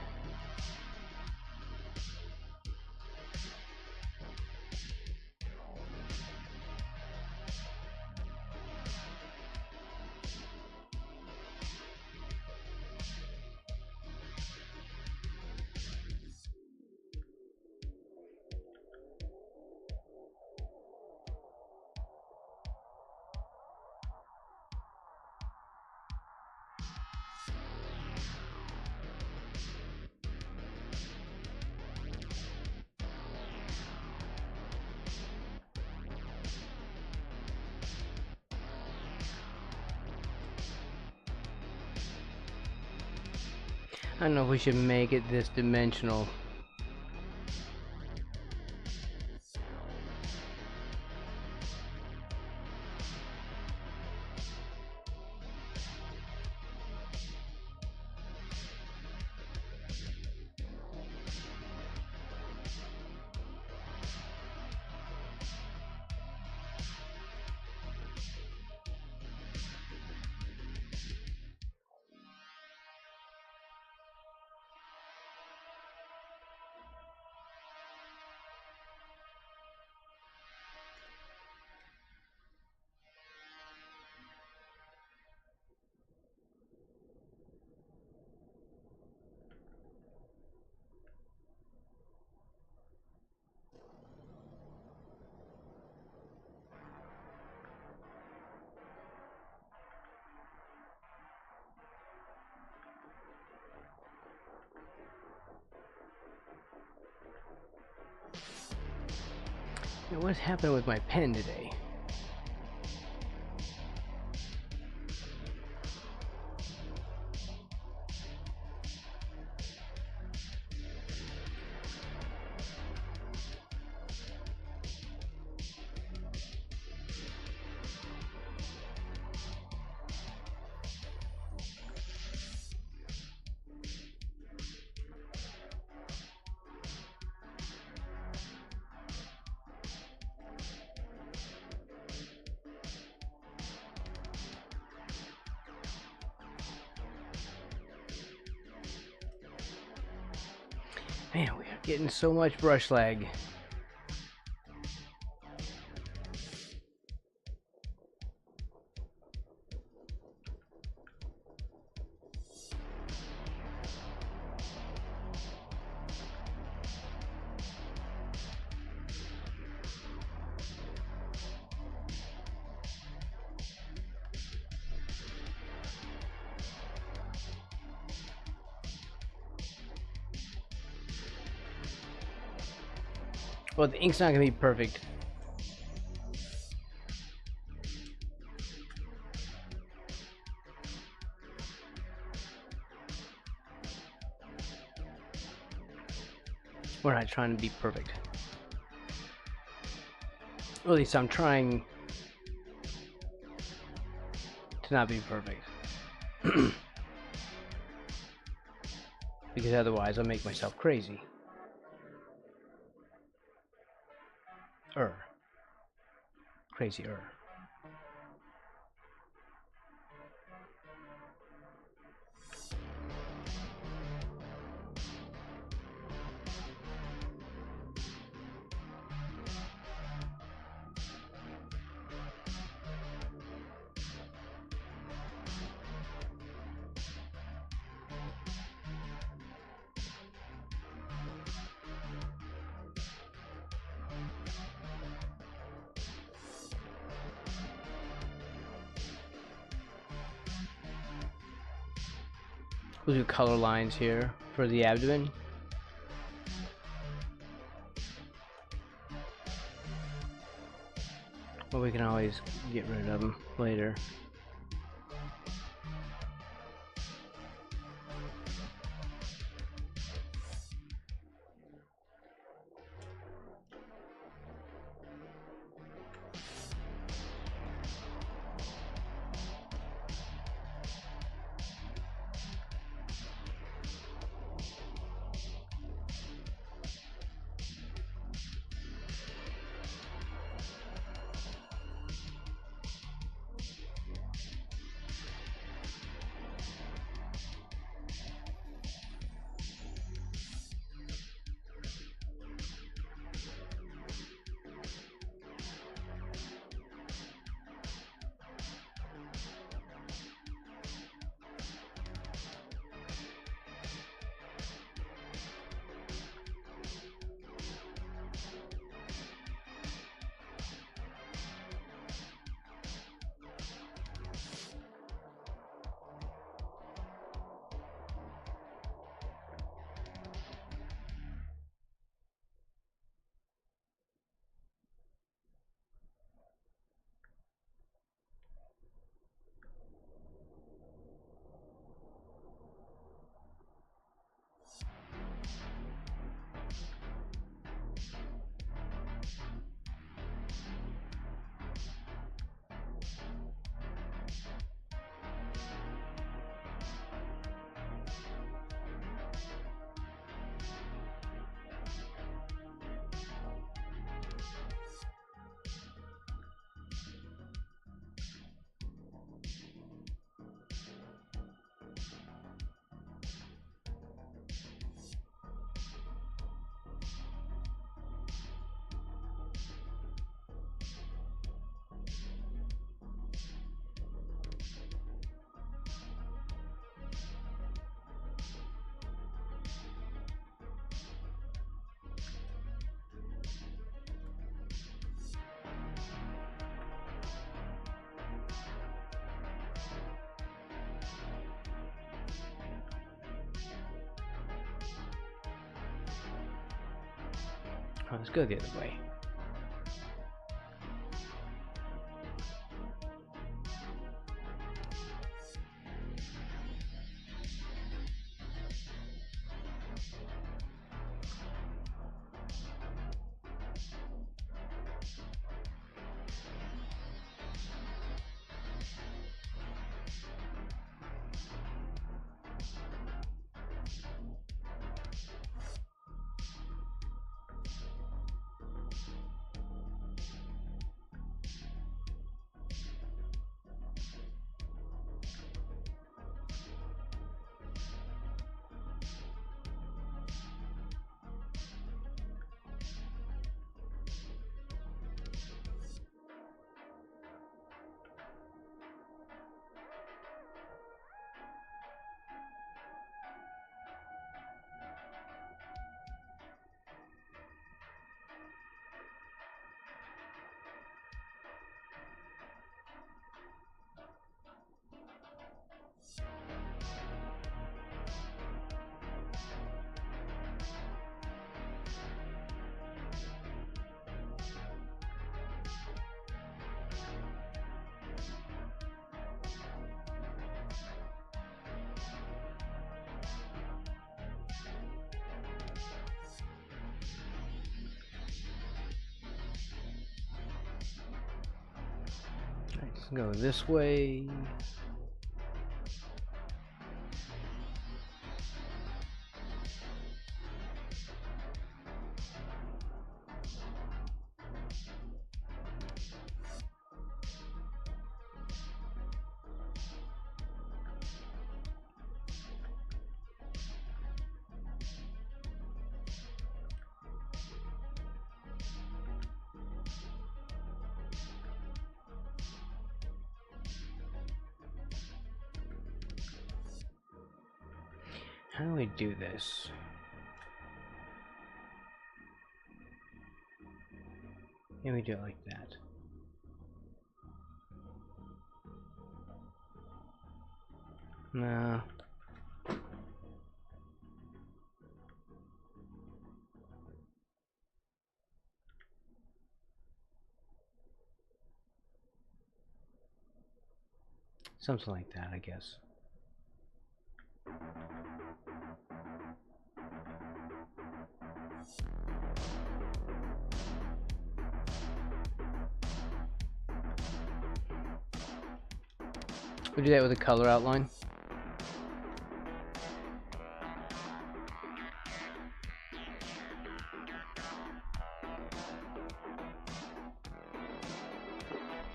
I don't know if we should make it this dimensional. What's happening with my pen today? Man, we are getting so much brush lag. Well, the ink's not gonna be perfect. We're not trying to be perfect. Or at least I'm trying to not be perfect. Because otherwise I'll make myself crazy. Crazier. We'll do color lines here for the abdomen. Well, we can always get rid of them later. Let's go the other way. Let's go this way. How do we do this? Maybe we do it like that. No. Something like that, I guess. We do that with a color outline.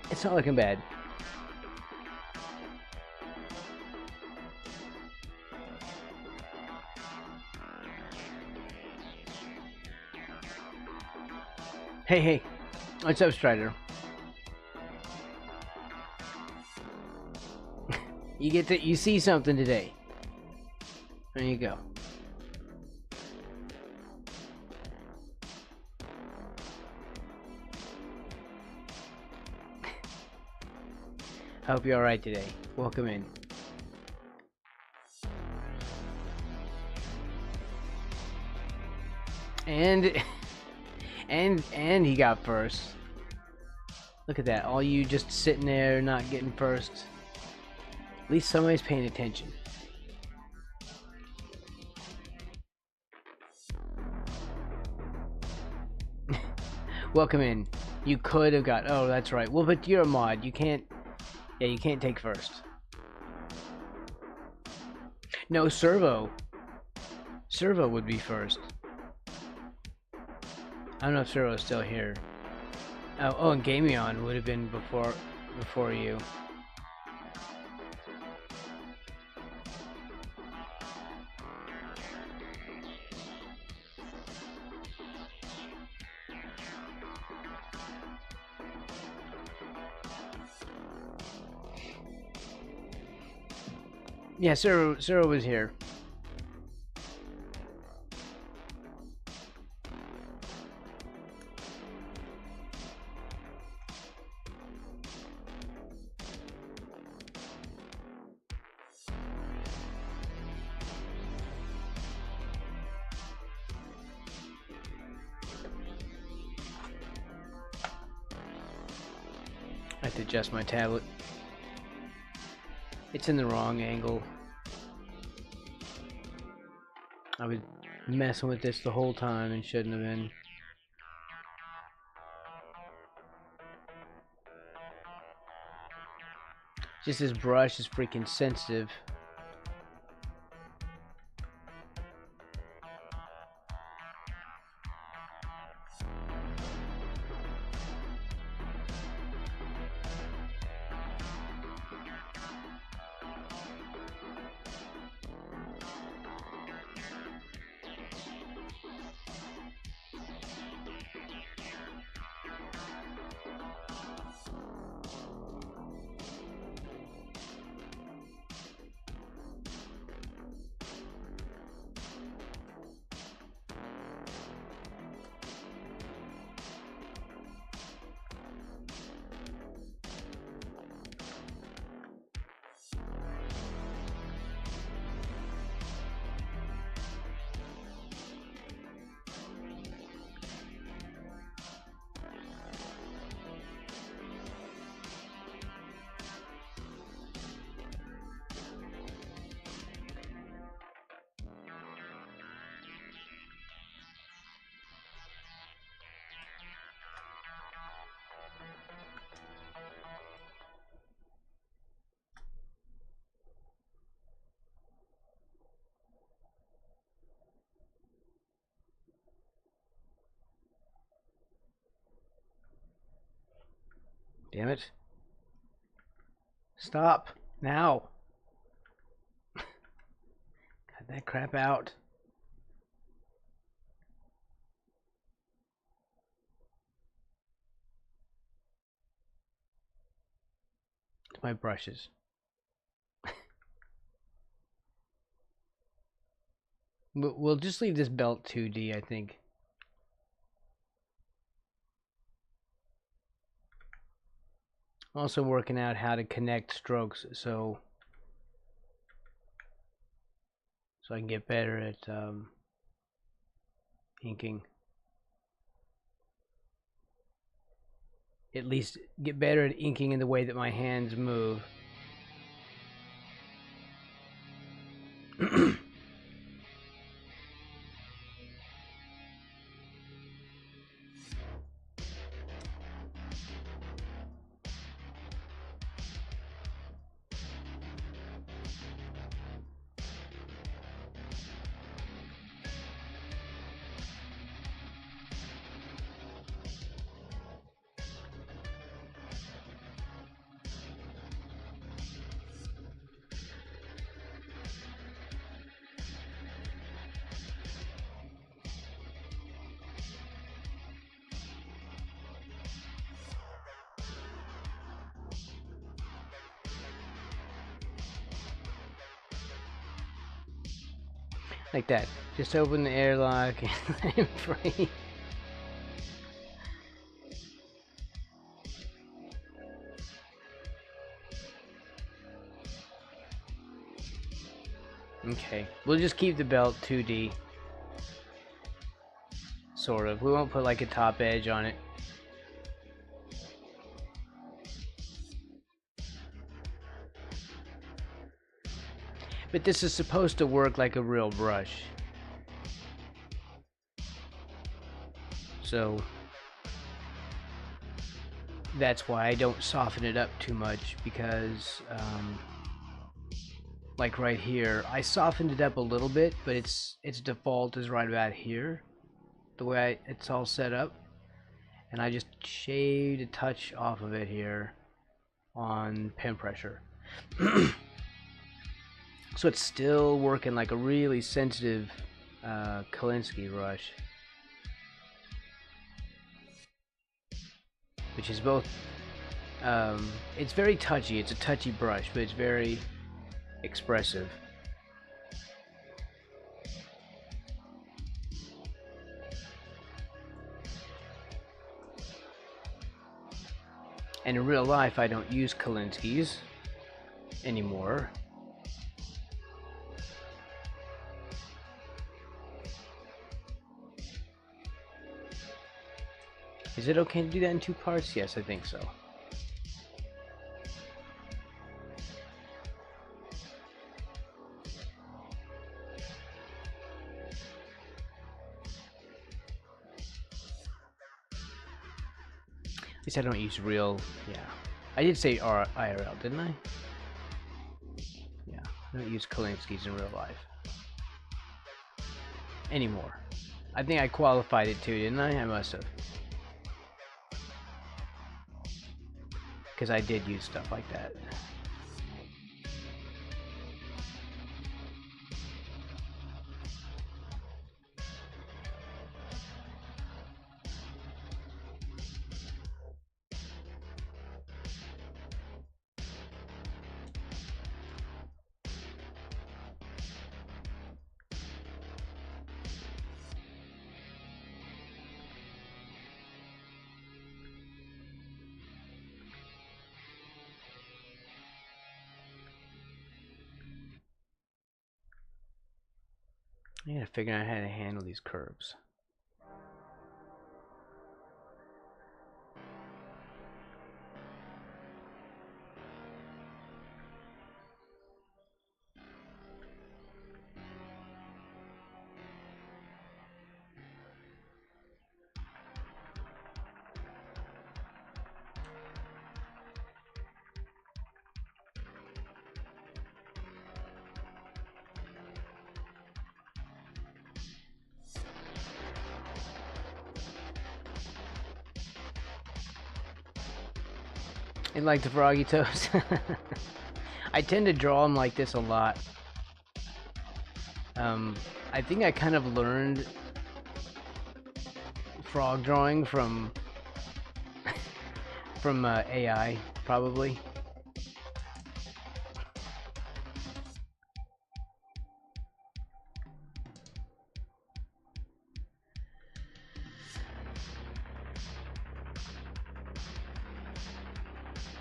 It's not looking bad. Hey, what's up, Strider? You see something today. There you go. Hope you're alright today. Welcome in. And he got first. Look at that. All you just sitting there not getting first. At least somebody's paying attention. Welcome in. You could have got... Oh, that's right. Well, but you're a mod. You can't... Yeah, you can't take first. No, Servo. Servo would be first. I don't know if Servo's still here. Oh, and Gamion would have been before you. Yeah, Servo was here. have to adjust my tablet. It's in the wrong angle. I was messing with this the whole time and shouldn't have been. Just this brush is freaking sensitive. Damn it. Stop. Now. Cut that crap out. To my brushes. We'll just leave this belt 2D, I think. I'm also working out how to connect strokes so I can get better at inking. At least get better at inking in the way that my hands move. Like that. Just open the airlock and let him free. Okay, we'll just keep the belt 2D. Sort of. We won't put like a top edge on it. But this is supposed to work like a real brush. So that's why I don't soften it up too much, because like right here, I softened it up a little bit, but its default is right about here, the way it's all set up, and I just shaved a touch off of it here on pen pressure. So it's still working like a really sensitive Kolinsky brush, which is both, it's very touchy, it's a touchy brush, but it's very expressive. And in real life I don't use Kolinskys anymore. Is it okay to do that in 2 parts? Yes, I think so. least I don't use real. Yeah, I did say IRL, didn't I? Yeah, I don't use Kalinskis in real life anymore. I think I qualified it too, didn't I? I must have, because I did use stuff like that. I gotta figure out how to handle these curves. And like the froggy toes. I tend to draw them like this a lot. I think I kind of learned frog drawing from AI, probably.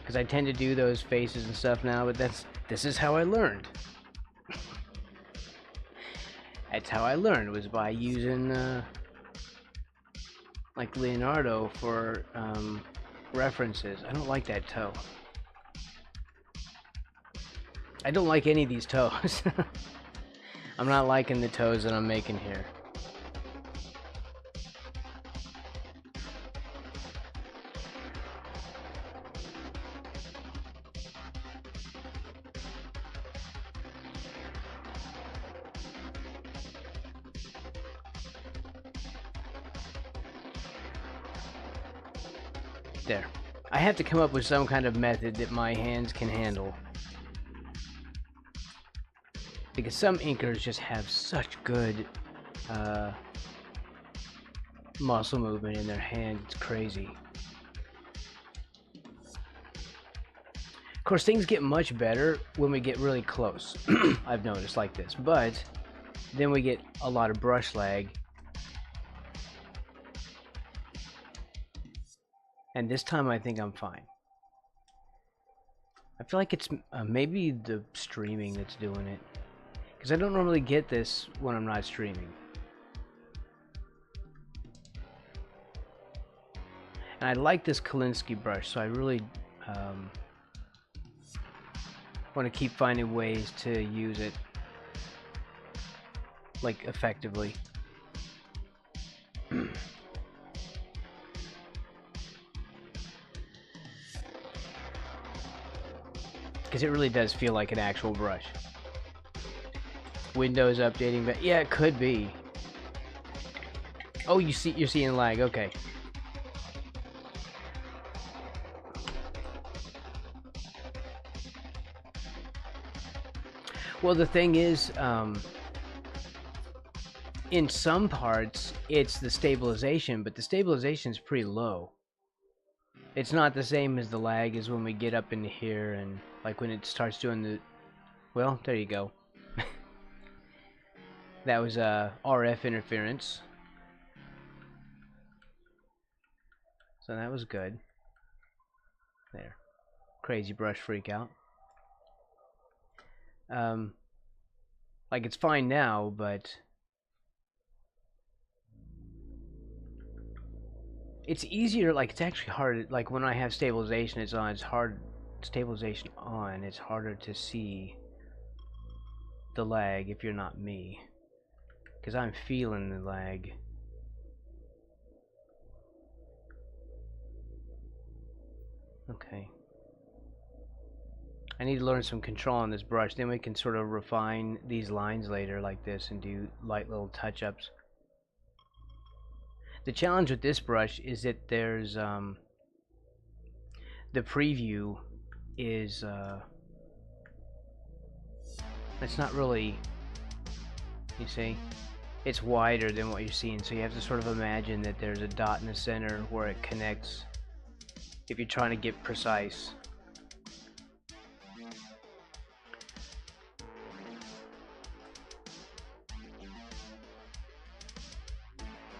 Because I tend to do those faces and stuff now, but this is how I learned. That's how I learned, was by using like Leonardo for references. I don't like that toe. I don't like any of these toes. I'm not liking the toes that I'm making here. There. I have to come up with some kind of method that my hands can handle. Because some inkers just have such good muscle movement in their hand. It's crazy. Of course, things get much better when we get really close. I've noticed like this. But then we get a lot of brush lag. And this time I think I'm fine. I feel like it's maybe the streaming that's doing it. Because I don't normally get this when I'm not streaming. And I like this Kolinsky brush, so I really want to keep finding ways to use it like effectively. Because it really does feel like an actual brush. Windows updating, but yeah, it could be. Oh, you're seeing lag. Okay. Well, the thing is, in some parts, it's the stabilization, but the stabilization is pretty low. It's not the same as the lag as when we get up into here and like when it starts doing the... Well, there you go. That was RF interference. So that was good. There. Crazy brush freak out. Like it's fine now, but it's easier, like it's actually hard, like when I have stabilization it's on, it's hard, stabilization on, it's harder to see the lag if you're not me. Because I'm feeling the lag. Okay. I need to learn some control on this brush, then we can sort of refine these lines later like this and do light little touch-ups. The challenge with this brush is that there's the preview is it's not really, you see, it's wider than what you're seeing, so you have to sort of imagine that there's a dot in the center where it connects if you're trying to get precise.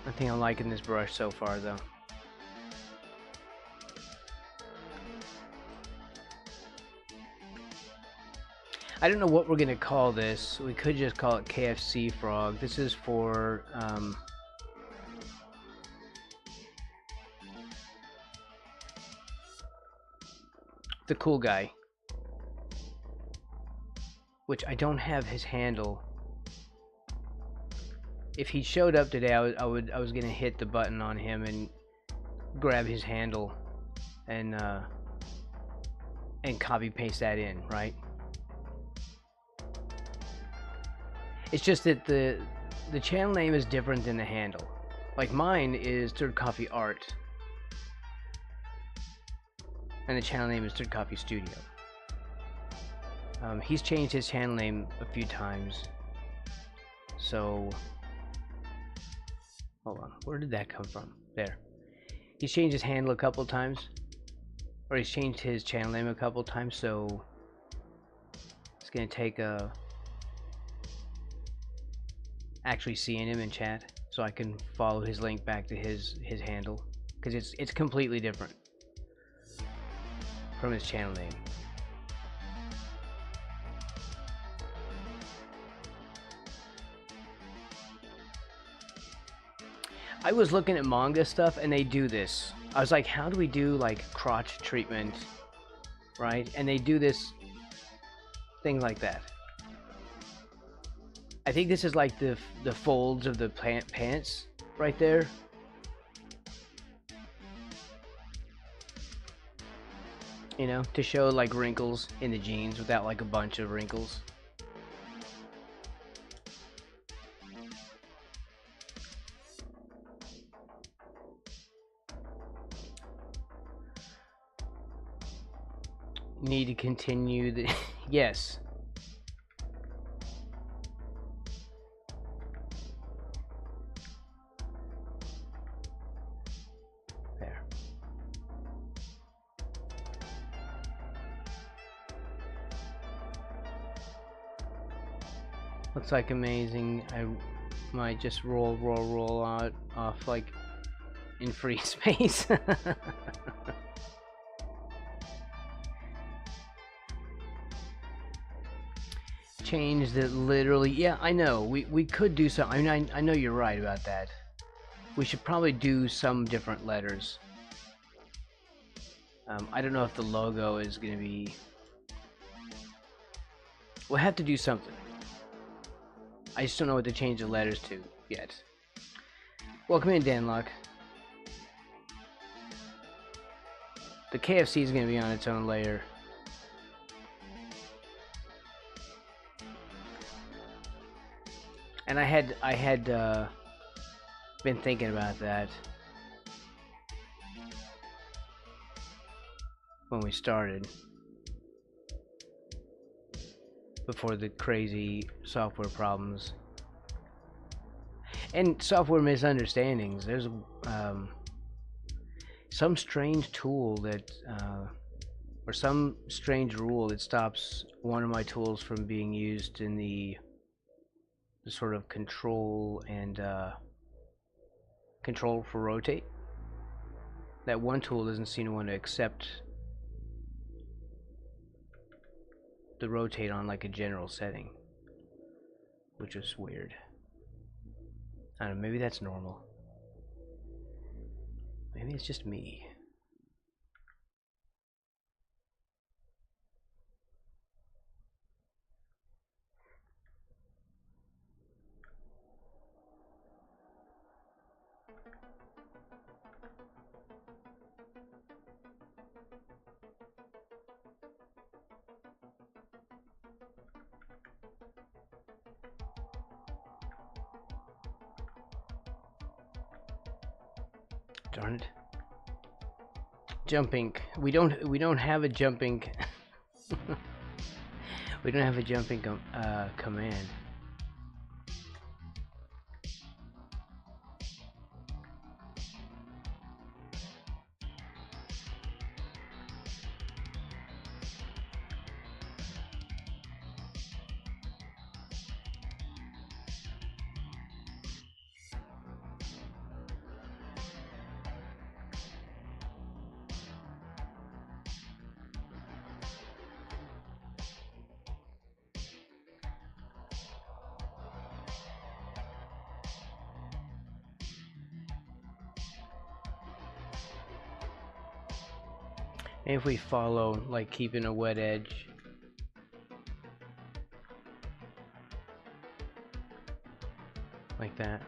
I think I'm liking this brush so far though. I don't know what we're gonna call this. We could just call it KFC Frog. This is for the cool guy, which I don't have his handle. If he showed up today, I was gonna hit the button on him and grab his handle and copy paste that in, right? It's just that the channel name is different than the handle. Like mine is Third Coffee Art, and the channel name is Third Coffee Studio. He's changed his channel name a few times, so hold on, where did that come from? There. He's changed his handle a couple times, or he's changed his channel name a couple times, so it's gonna take actually seeing him in chat so I can follow his link back to his handle, because it's completely different from his channel name. I was looking at manga stuff and they do this. I was like, how do we do like crotch treatment, right? And they do this thing like that. I think this is like the folds of the pants right there. You know, to show like wrinkles in the jeans without like a bunch of wrinkles. Need to continue the yes. There. Looks like amazing. I might just roll out off like in free space. Change that literally, yeah, I know we could do some. I mean, I know you're right about that. We should probably do some different letters. I don't know if the logo is gonna be, we'll have to do something. I just don't know what to change the letters to yet. Welcome in, Danlock. The KFC is gonna be on its own layer. And I had been thinking about that when we started, before the crazy software problems and software misunderstandings. There's some strange tool that or some strange rule that stops one of my tools from being used in the sort of control and control for rotate. That one tool doesn't seem to want to accept the rotate on like a general setting, which is weird. I don't know, maybe that's normal. Maybe it's just me. Darn it. Jumping. We don't have a jumping. We don't have a jumping command. If we follow, like keeping a wet edge. Like that.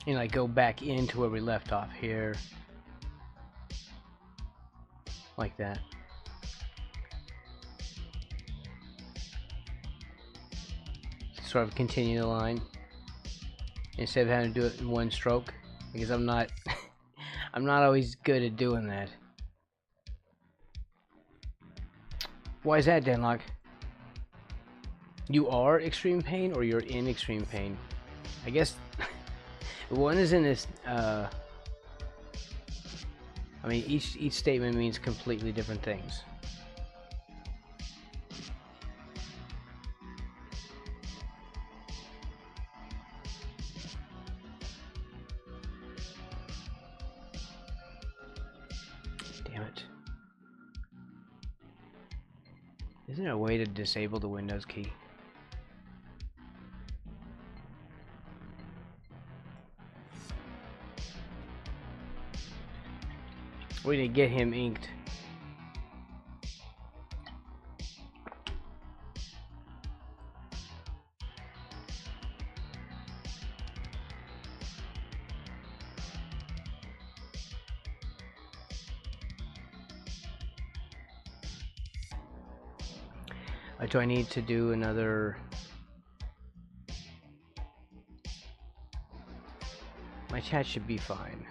And like go back into where we left off here. Like that. Sort of continue the line. Instead of having to do it in one stroke. Because I'm not I'm not always good at doing that. Why is that, Denlock? You are extreme pain or you're in extreme pain? I guess one is in this I mean each statement means completely different things. Damn it. Isn't there a way to disable the Windows key? We need to get him inked. Do I need to do another? My chat should be fine.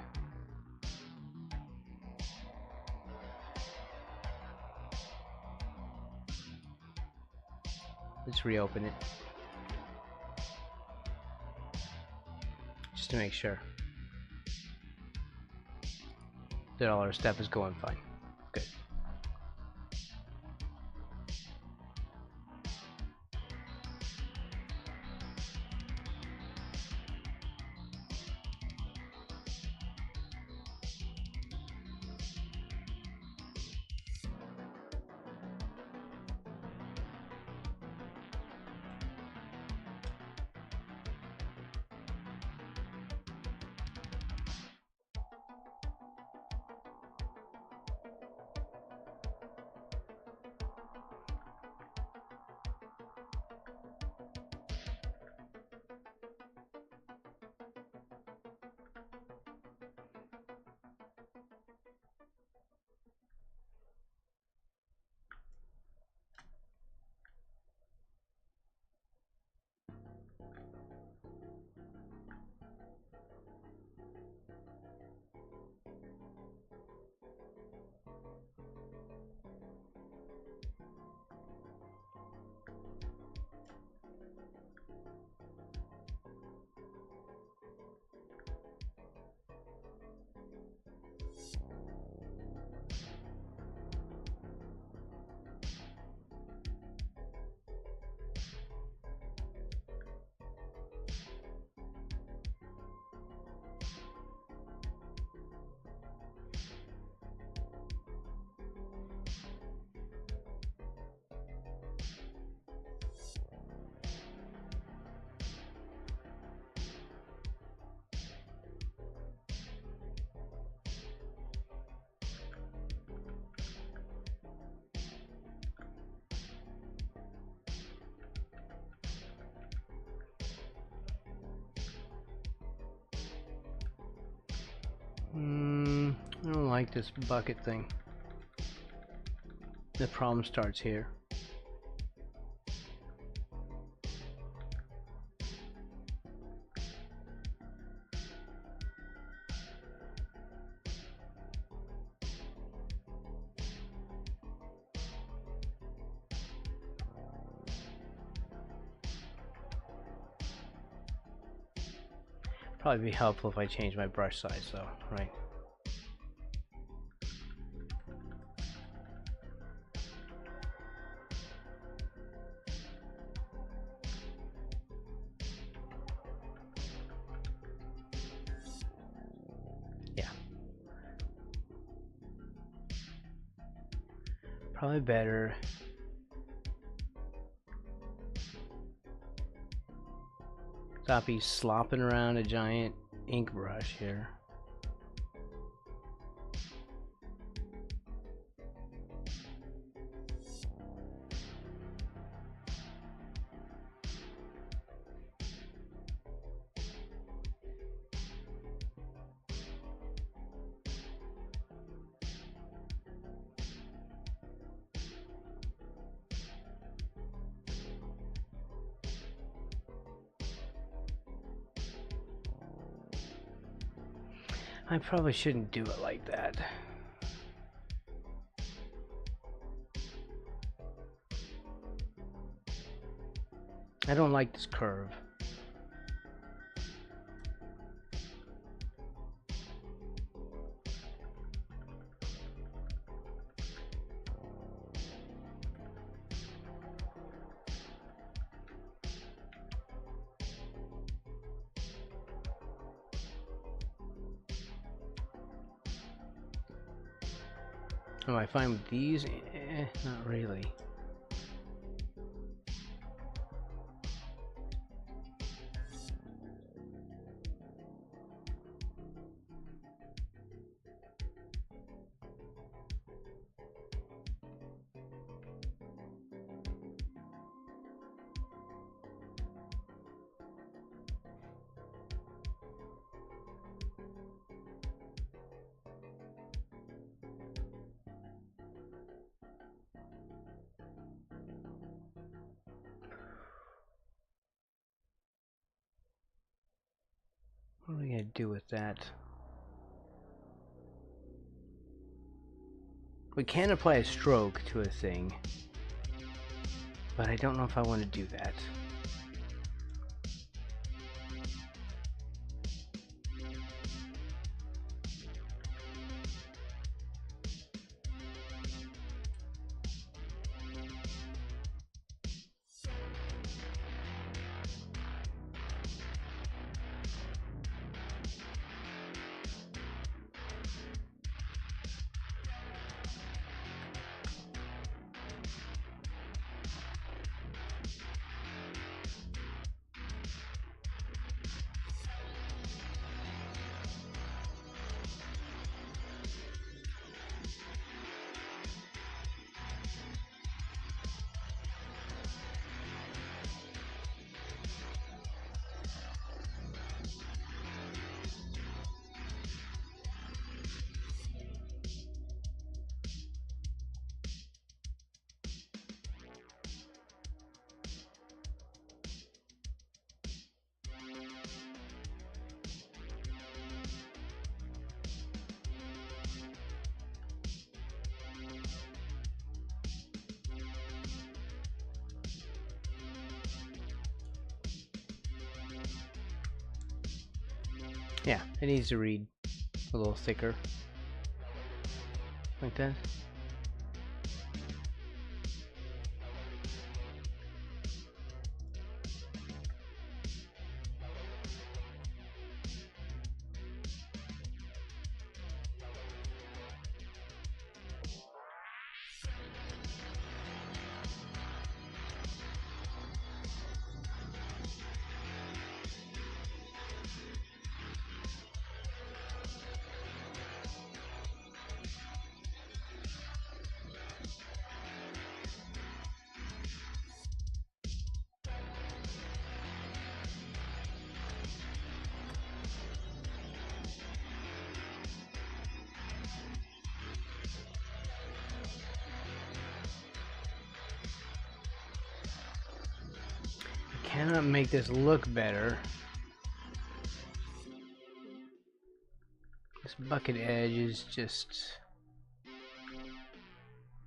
Let's reopen it. Just to make sure that all our stuff is going fine. Good. I don't like this bucket thing. The problem starts here. Probably be helpful if I change my brush size though, right? Yeah. Probably better. Stop you slopping around a giant ink brush here. I probably shouldn't do it like that. I don't like this curve. Oh, I find with these, not really. What are we gonna do with that? We can apply a stroke to a thing, but I don't know if I want to do that. Yeah, it needs to read a little thicker. Like that. Cannot make this look better. This bucket edge is just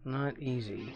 not easy.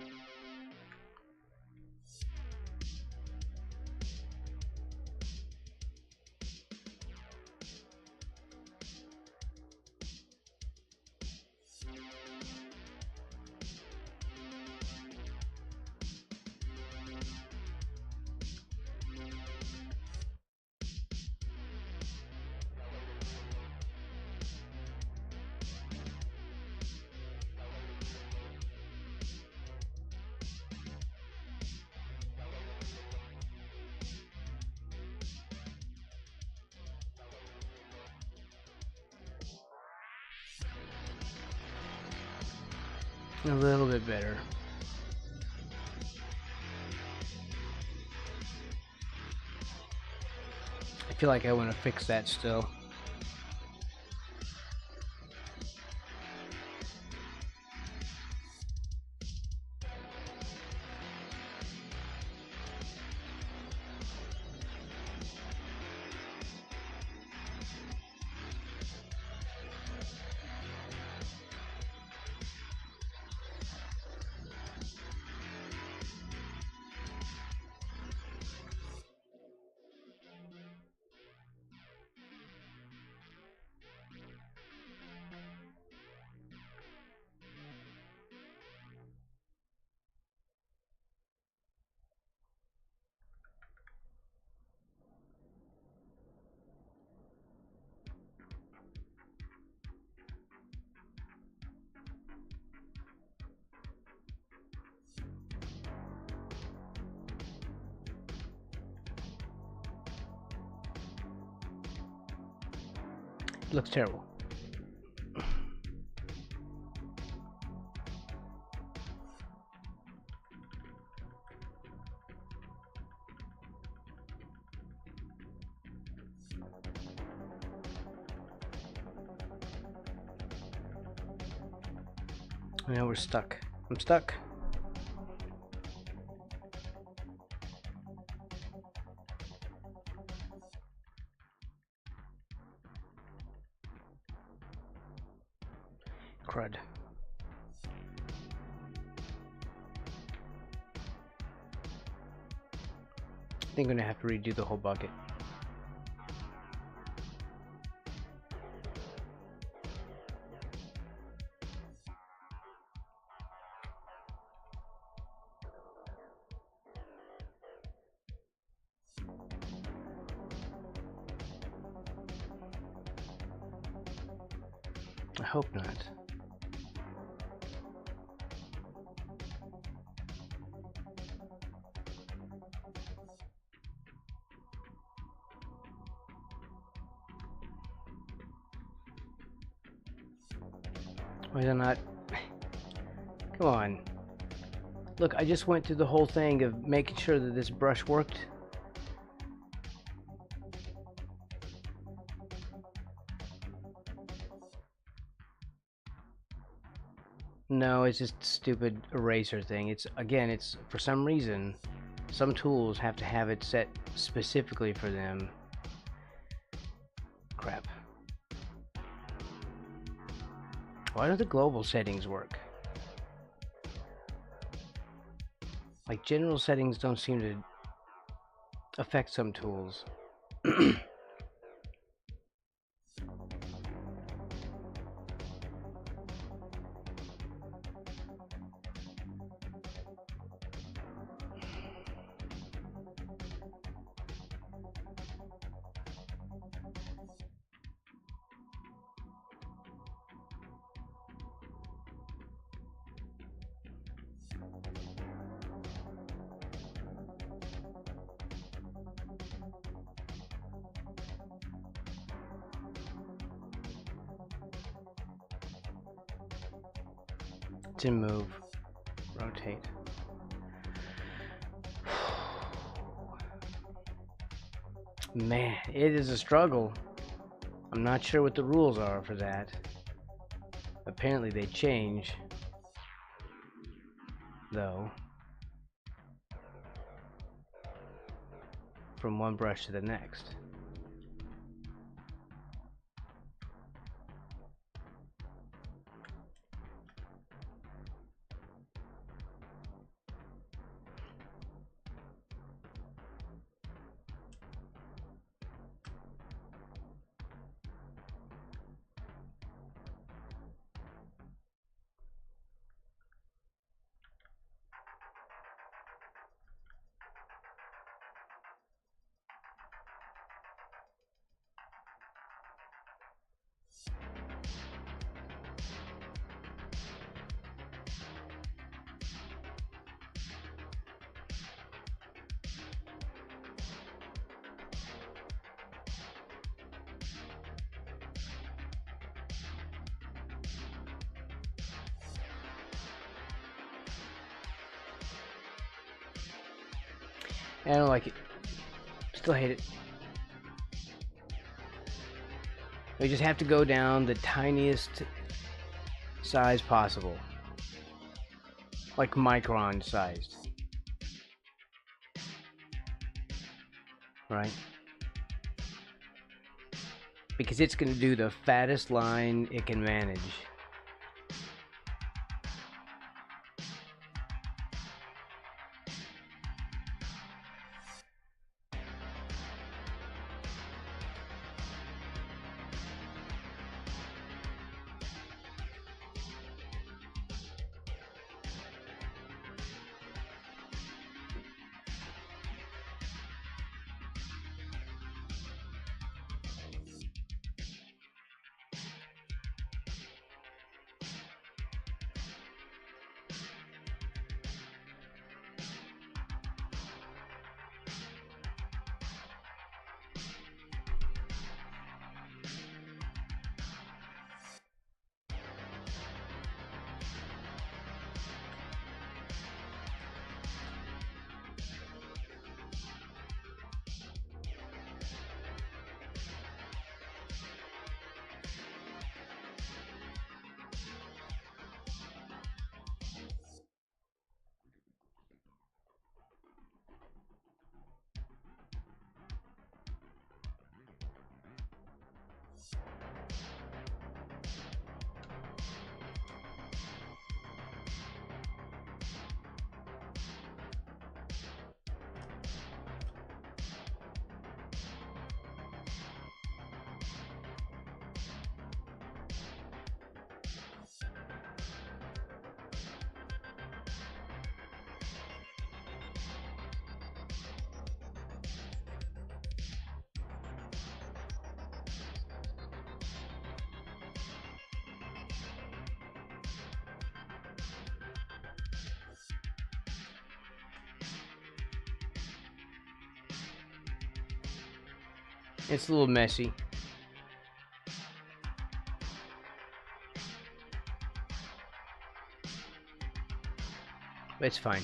A little bit better. I feel like I want to fix that still. It looks terrible. Now we're stuck. I'm stuck. Crud. I think I'm gonna have to redo the whole bucket. I hope not. Why is it not? Come on. Look, I just went through the whole thing of making sure that this brush worked. No, it's just a stupid eraser thing. It's for some reason, some tools have to have it set specifically for them. Crap. Why do the global settings work? Like, general settings don't seem to affect some tools. To move, rotate. Man, it is a struggle. I'm not sure what the rules are for that. Apparently they change, though, from one brush to the next. I don't like it. Still hate it. We just have to go down the tiniest size possible. Like micron sized. Right? Because it's going to do the fattest line it can manage. It's a little messy. But it's fine.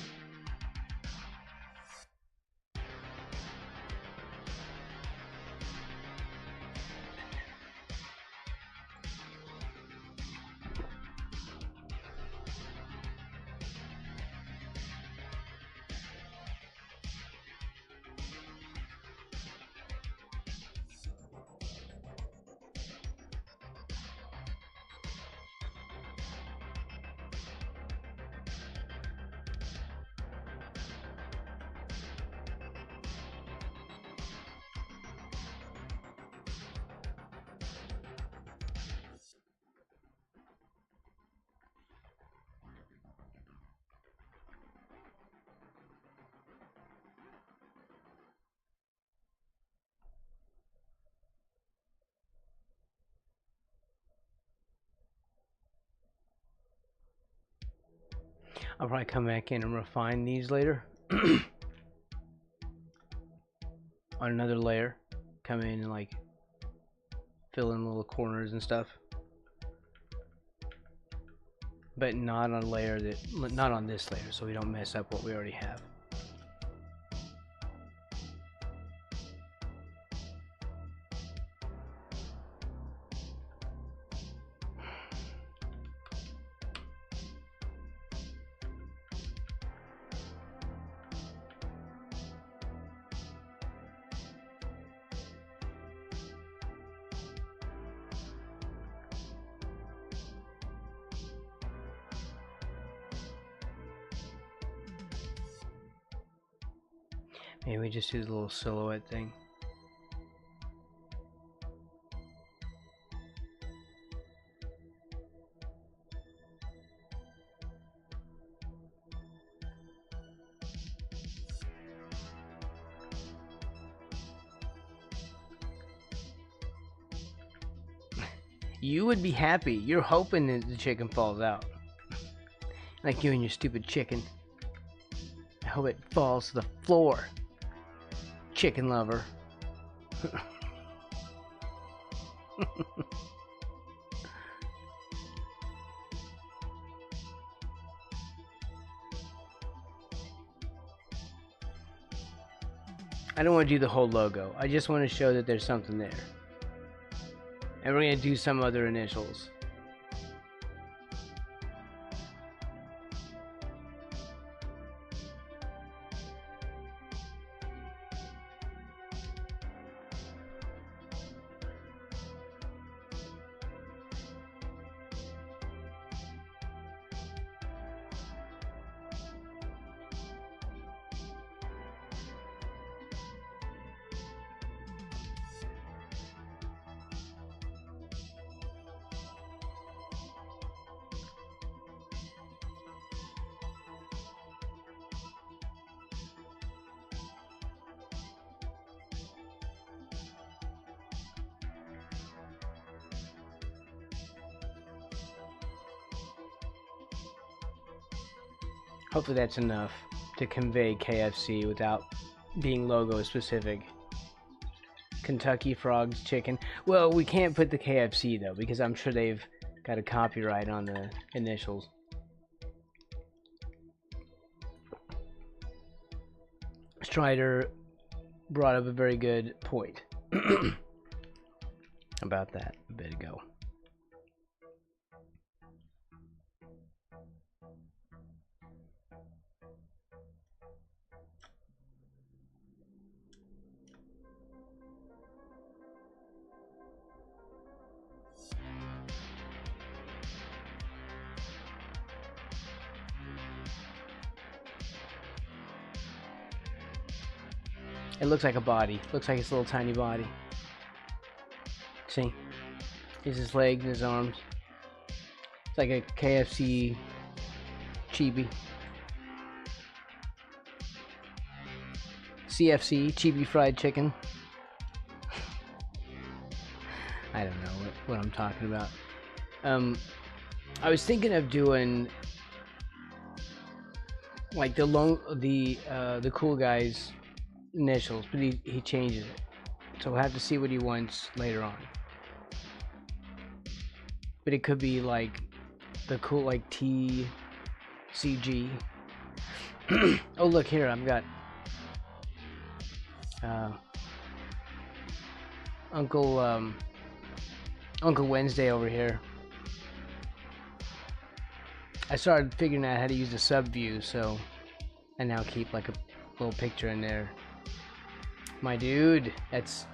I'll probably come back in and refine these later. On another layer. Come in and like fill in little corners and stuff. But not on a layer not on this layer, so we don't mess up what we already have. Maybe we just do the little silhouette thing. You would be happy. You're hoping that the chicken falls out. Like you and your stupid chicken. I hope it falls to the floor. Chicken lover. I don't want to do the whole logo. I just want to show that there's something there. And we're going to do some other initials. Hopefully that's enough to convey KFC without being logo specific. Kentucky Frogs Chicken. Well, we can't put the KFC though, because I'm sure they've got a copyright on the initials. Strider brought up a very good point about that a bit ago. It looks like a body. Looks like it's a little tiny body. See? Here's his legs and his arms. It's like a KFC chibi. CFC, chibi fried chicken. I don't know what I'm talking about. I was thinking of doing like the cool guy's initials, but he changes it, so we'll have to see what he wants later on. But it could be like the cool, like TCG. Oh look here, I've got Uncle Wednesday over here. I started figuring out how to use the sub view, so I now keep like a little picture in there. My dude, that's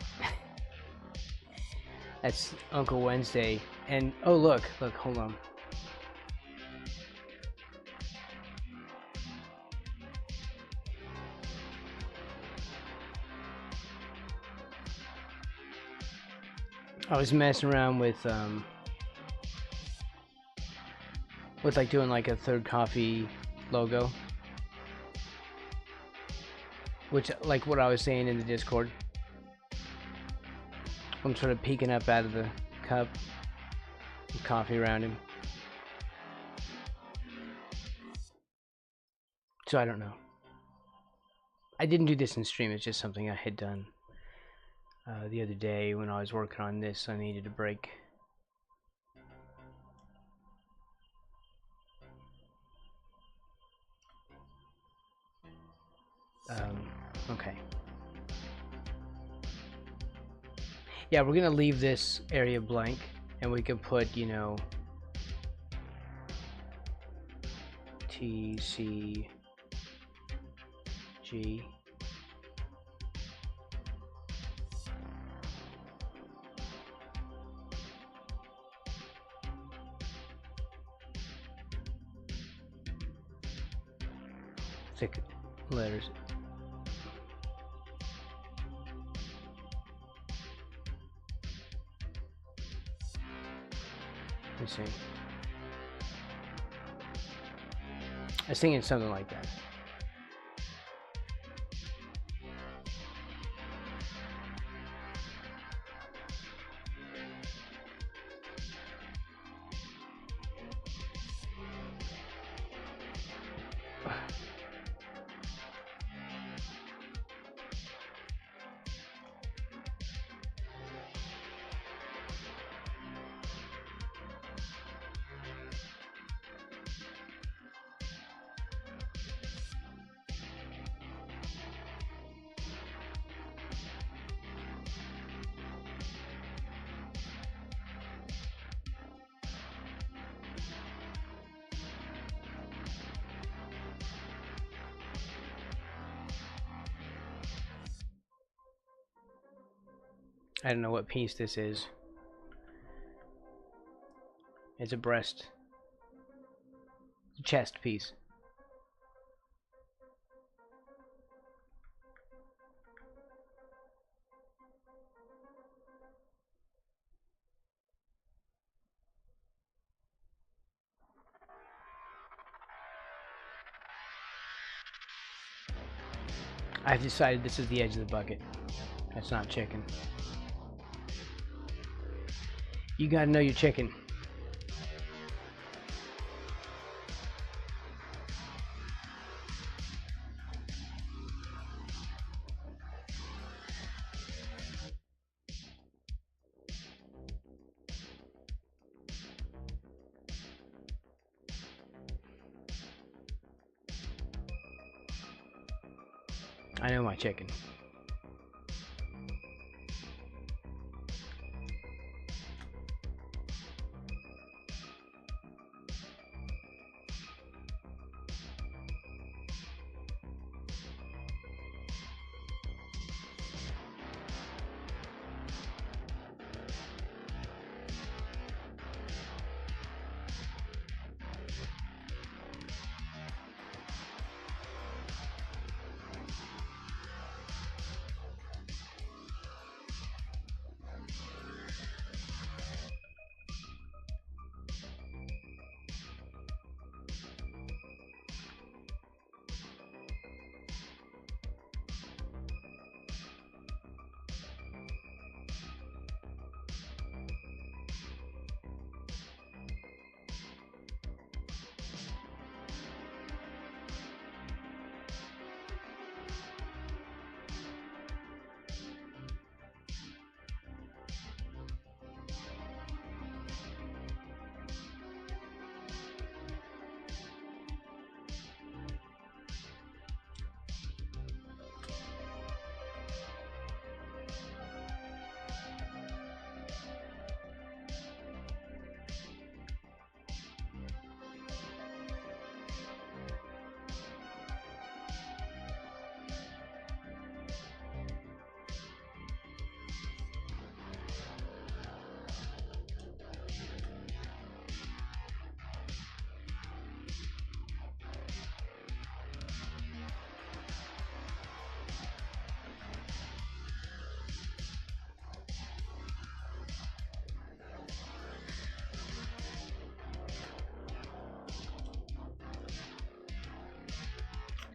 that's Uncle Wednesday. And oh look, hold on. I was messing around with like doing like a third coffee logo, which, like what I was saying in the Discord, I'm sort of peeking up out of the cup with coffee around him. So I don't know. I didn't do this in stream, it's just something I had done the other day when I was working on this. I needed a break. Okay. Yeah, we're gonna leave this area blank, and we can put, you know, TCG. Thick letters. Let's see. I was thinking something like that. I don't know what piece this is. It's a breast. Chest piece. I've decided this is the edge of the bucket. That's not chicken. You gotta know your chicken. I know my chicken.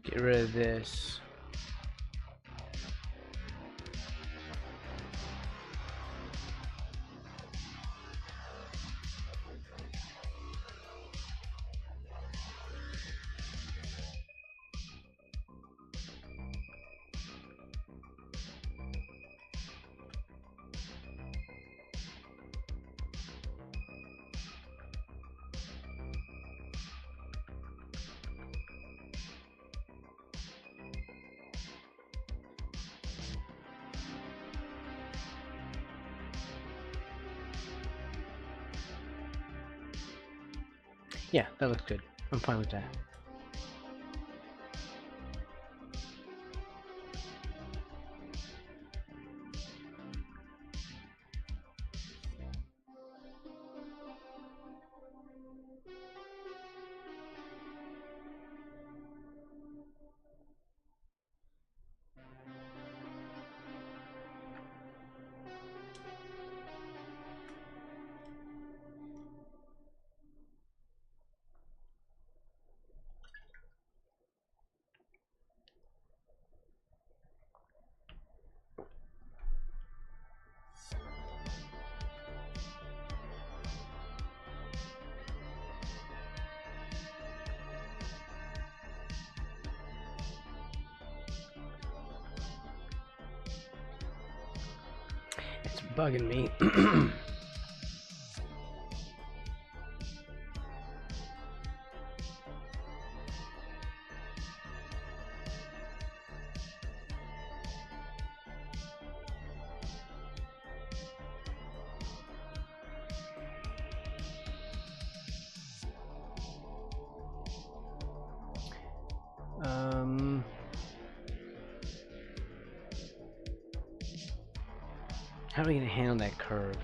Get rid of this. Yeah, that looks good. I'm fine with that. It's bugging me. How are we going to handle that curve?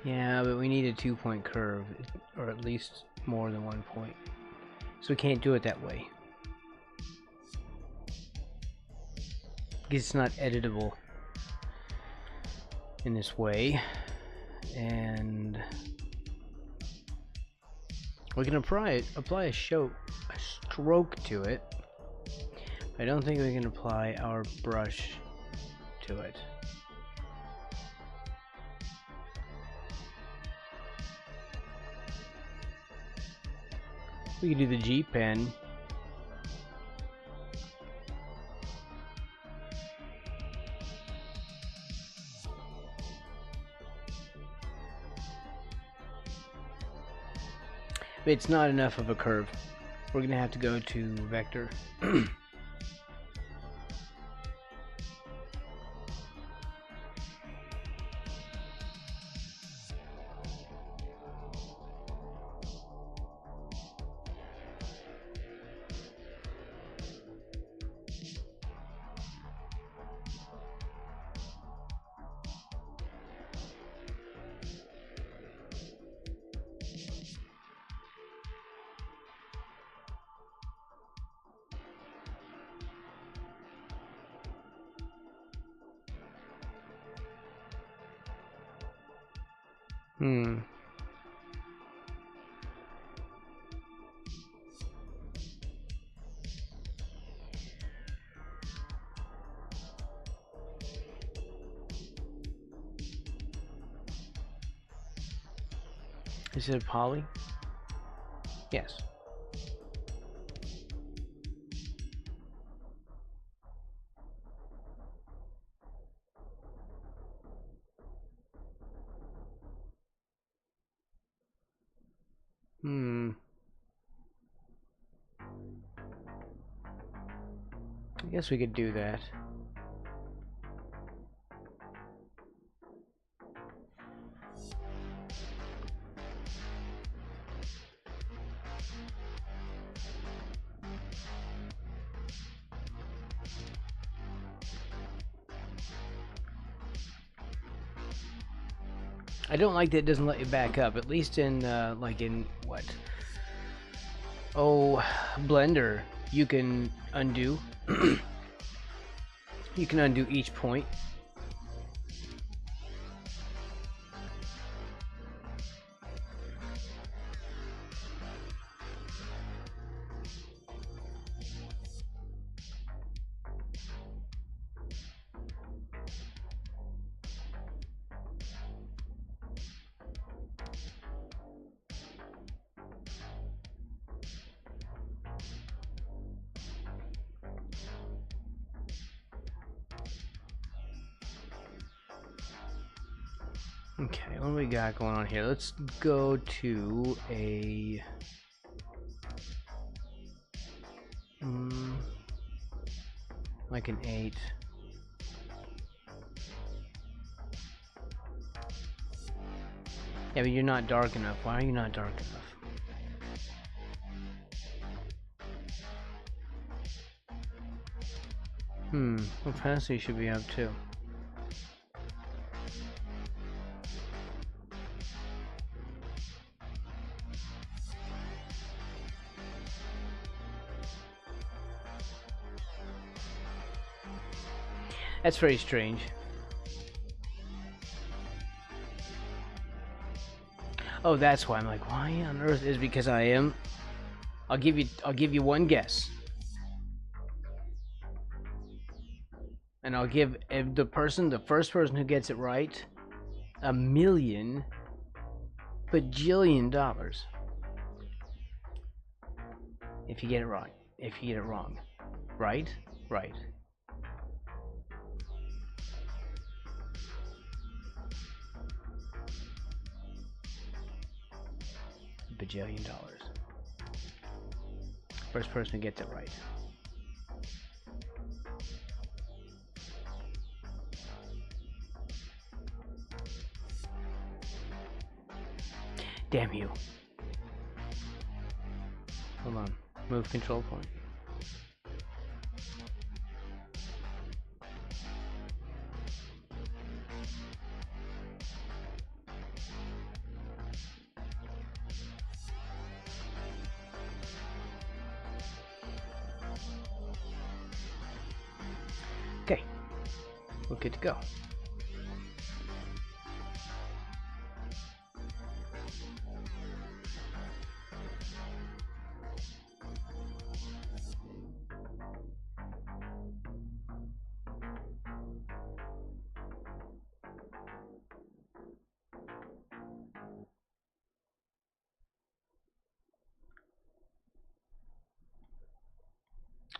Yeah, but we need a 2-point curve, or at least more than 1 point. So we can't do it that way. Because it's not editable in this way. And we can apply a stroke to it. I don't think we can apply our brush to it. We can do the G pen. But it's not enough of a curve. We're gonna have to go to vector. Is it a poly? Yes. I guess we could do that. I don't like that it doesn't let you back up, at least in, like in, what? Oh, Blender, you can undo. You can undo each point. Okay, what do we got going on here? Let's go to a... like an 8. Yeah, but you're not dark enough. Why are you not dark enough? Opacity should be up too. That's very strange. Oh, that's why I'm like, why on earth? Is because I am. I'll give you one guess, and I'll give the first person who gets it right, $1 bajillion. If you get it wrong, if you get it wrong, right, right. $1 bajillion. First person who gets it right. Damn you. Hold on. Move control point. Okay. We're good to go.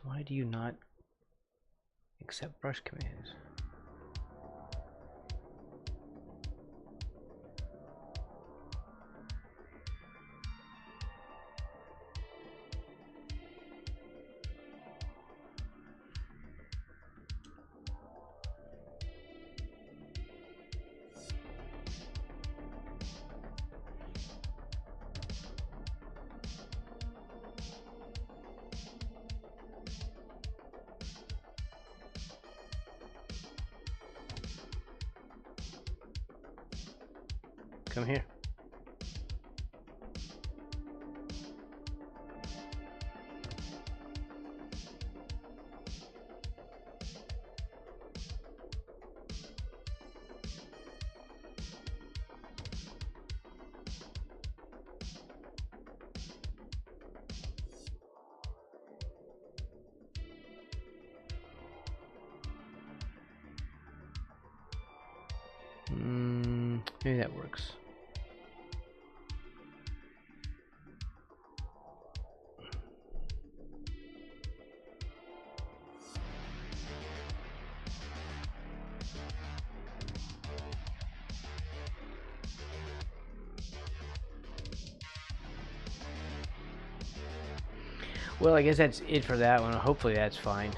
Why do you not accept brush commands? Come here. Maybe that works. Well, I guess that's it for that one. Hopefully that's fine.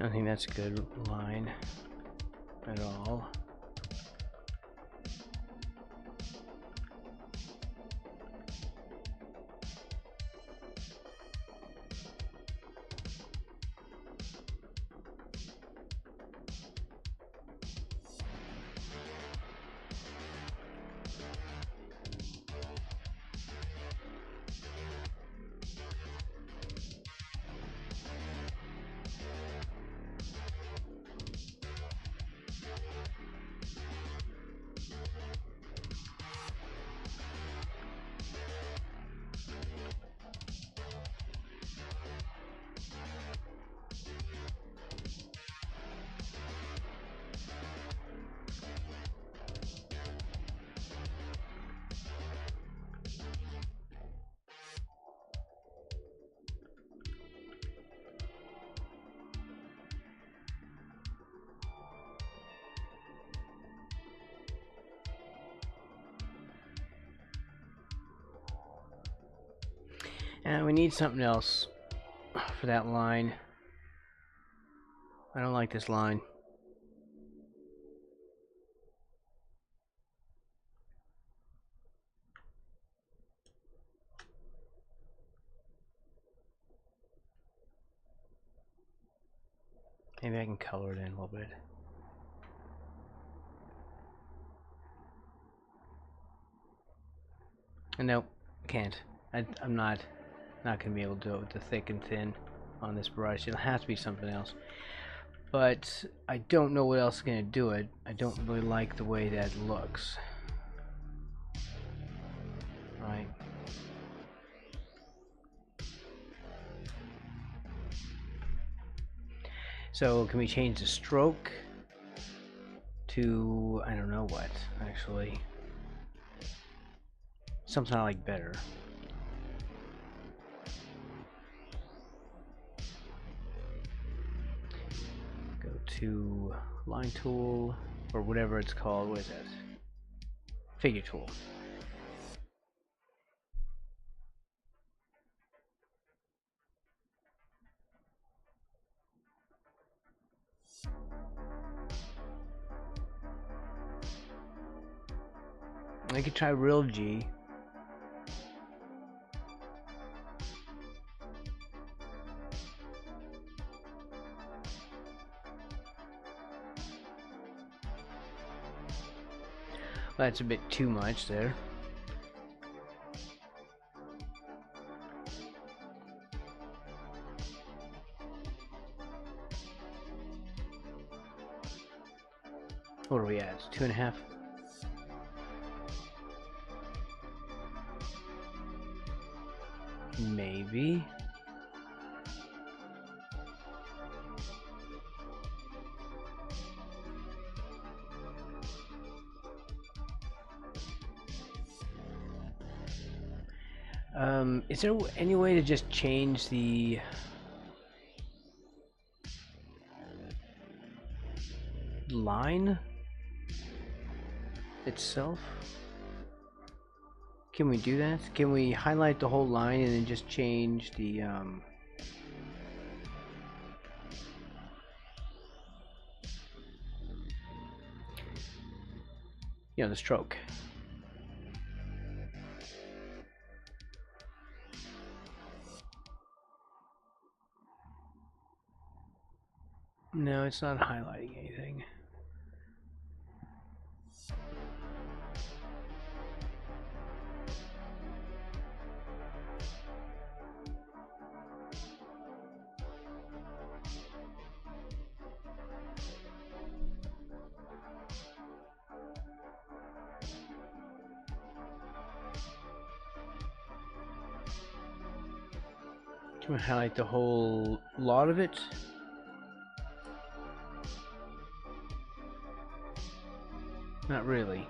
I don't think that's a good line at all. And we need something else for that line. I don't like this line. Maybe I can color it in a little bit. Nope, can't. I'm not gonna be able to do it with the thick and thin on this brush. It'll have to be something else. But I don't know what else is gonna do it. I don't really like the way that looks. Right. So can we change the stroke to, I don't know what, actually. Something I like better. Go to line tool, or whatever it's called. What is that? Figure tool. I could try real G. That's a bit too much there. What are we at? 2.5? Maybe. Is there any way to just change the line itself? Can we do that? Can we highlight the whole line and then just change the you know, the stroke? No, it's not highlighting anything. Can we highlight the whole lot of it? Not really.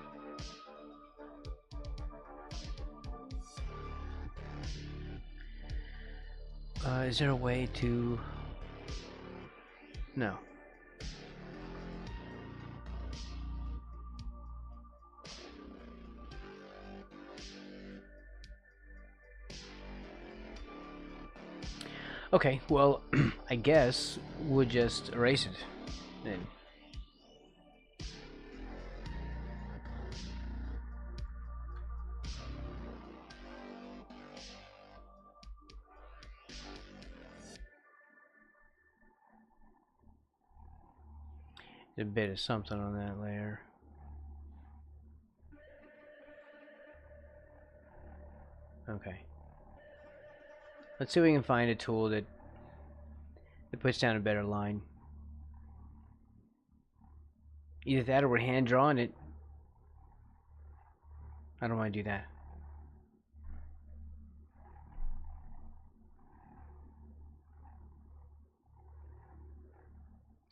Is there a way to... No. Okay, well, I guess we'll just erase it then. A bit of something on that layer. Okay. Let's see if we can find a tool that puts down a better line. Either that or we're hand drawing it. I don't want to do that.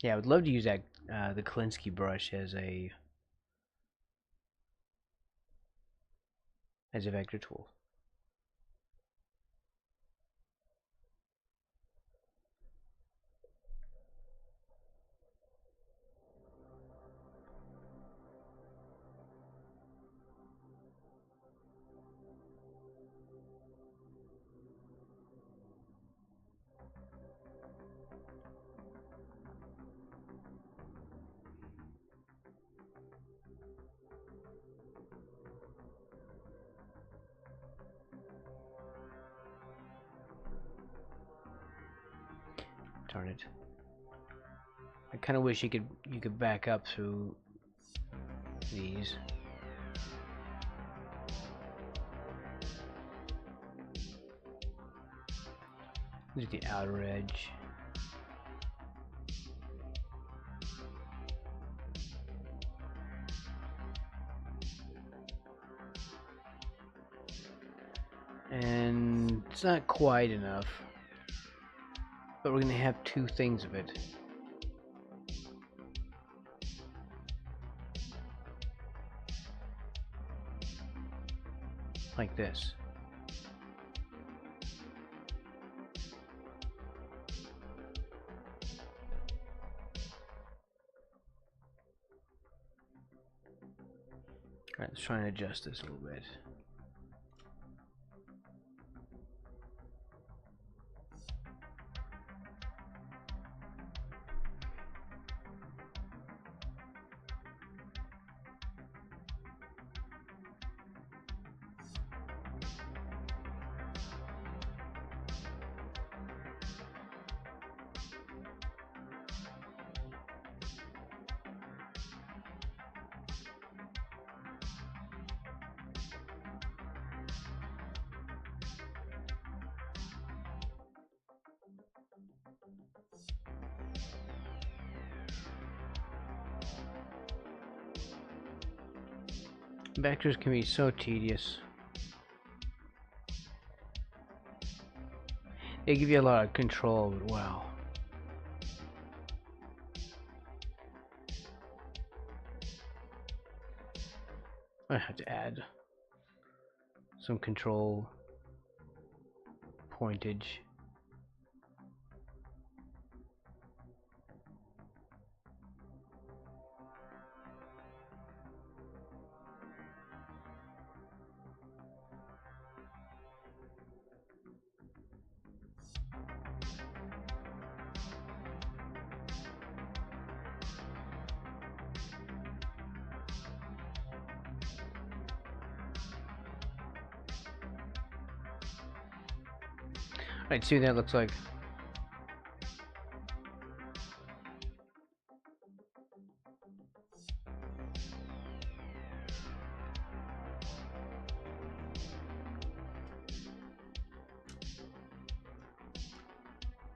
Yeah, I would love to use that the Klinsky brush as a vector tool. Darn it. I kind of wish you could back up through these. Look at the outer edge. And it's not quite enough. But we're going to have two things of it. like this. Alright, let's try and adjust this a little bit. Vectors can be so tedious. They give you a lot of control, but wow. I have to add some control pointage. Alright, see what that looks like.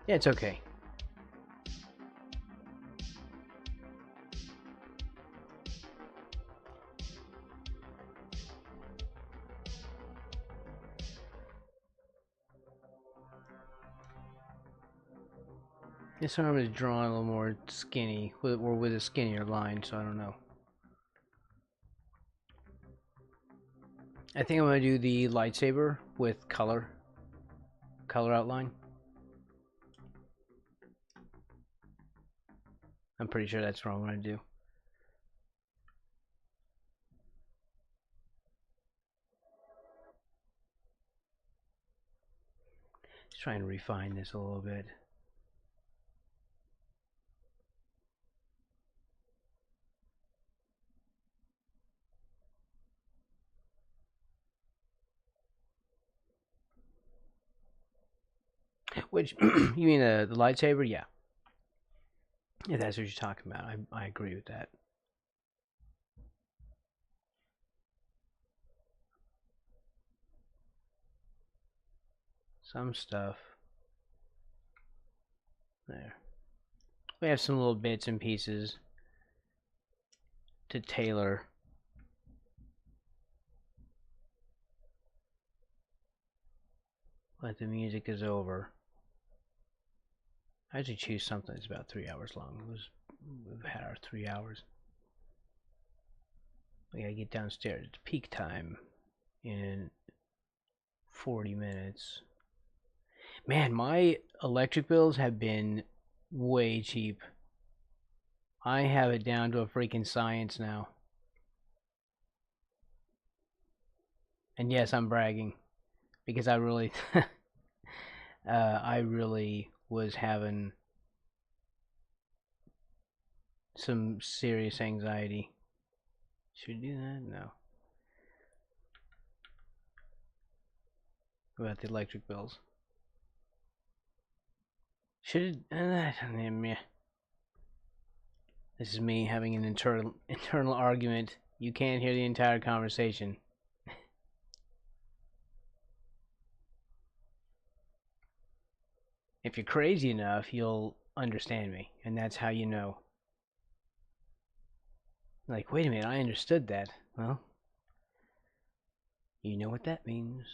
Yeah, it's okay. This arm is drawn a little more skinny, or with a skinnier line, so I don't know. I think I'm going to do the lightsaber with color outline. I'm pretty sure that's what I'm going to do. Let's try and refine this a little bit. Which, you mean the lightsaber? Yeah. If that's what you're talking about, I agree with that. Some stuff. There. We have some little bits and pieces to tailor. But the music is over. I should choose something that's about 3 hours long. We've had our 3 hours. We gotta get downstairs. It's peak time in 40 minutes. Man, my electric bills have been way cheap. I have it down to a freaking science now. And yes, I'm bragging because I really I really was having some serious anxiety. Should we do that? No. What about the electric bills? Should it? This is me having an internal argument. You can't hear the entire conversation. If you're crazy enough, you'll understand me, and that's how you know. Like, wait a minute, I understood that. Well, you know what that means.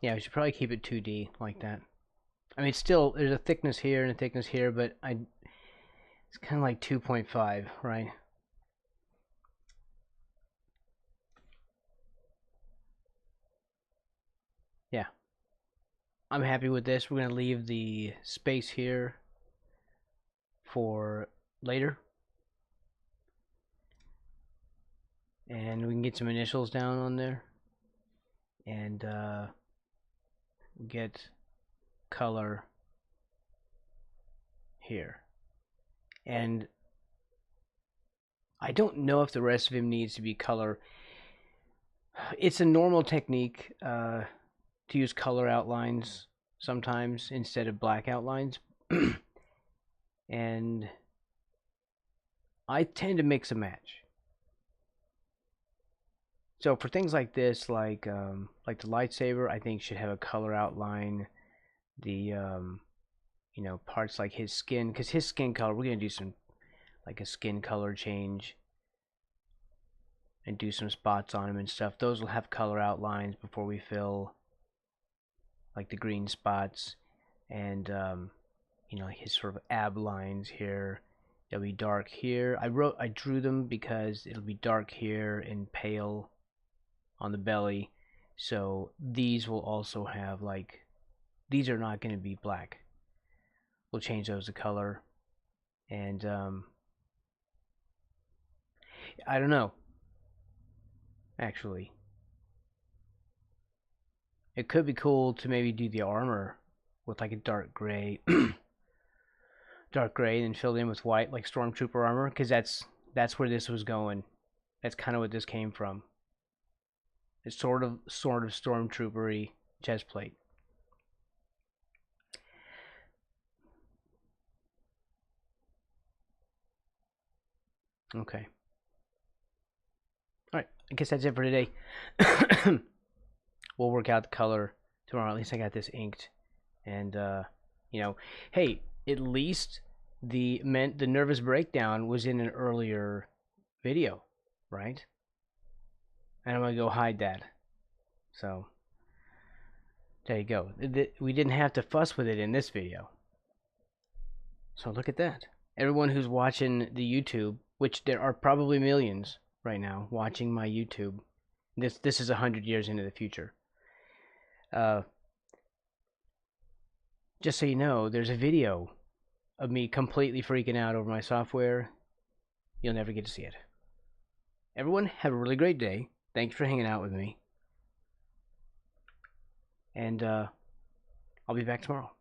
Yeah, we should probably keep it 2D like that. I mean, still, there's a thickness here and a thickness here, but it's kind of like 2.5, right? Yeah. I'm happy with this. We're going to leave the space here for later. And we can get some initials down on there. And get color here. And I don't know if the rest of him needs to be color. It's a normal technique to use color outlines sometimes instead of black outlines. And I tend to mix and match. So for things like this, like the lightsaber, I think should have a color outline. The parts like his skin, because his skin color, we're gonna do some like a skin color change and do some spots on him and stuff. Those will have color outlines before we fill like the green spots and like his sort of ab lines here. They'll be dark here. I drew them because it'll be dark here and pale on the belly. So these will also have like, these are not going to be black. We'll change those to color. And I don't know. Actually, it could be cool to maybe do the armor with like a dark gray, dark gray, and filled in with white, like stormtrooper armor, because that's where this was going. That's kind of what this came from. It's sort of stormtroopery chest plate. Okay. Alright, I guess that's it for today. We'll work out the color tomorrow. At least I got this inked. And, hey, at least the nervous breakdown was in an earlier video, right? And I'm going to go hide that. So, there you go. We didn't have to fuss with it in this video. So look at that. Everyone who's watching the YouTube, which there are probably millions right now watching my YouTube. This is 100 years into the future. Just so you know, there's a video of me completely freaking out over my software. You'll never get to see it. Everyone, have a really great day. Thanks for hanging out with me. And I'll be back tomorrow.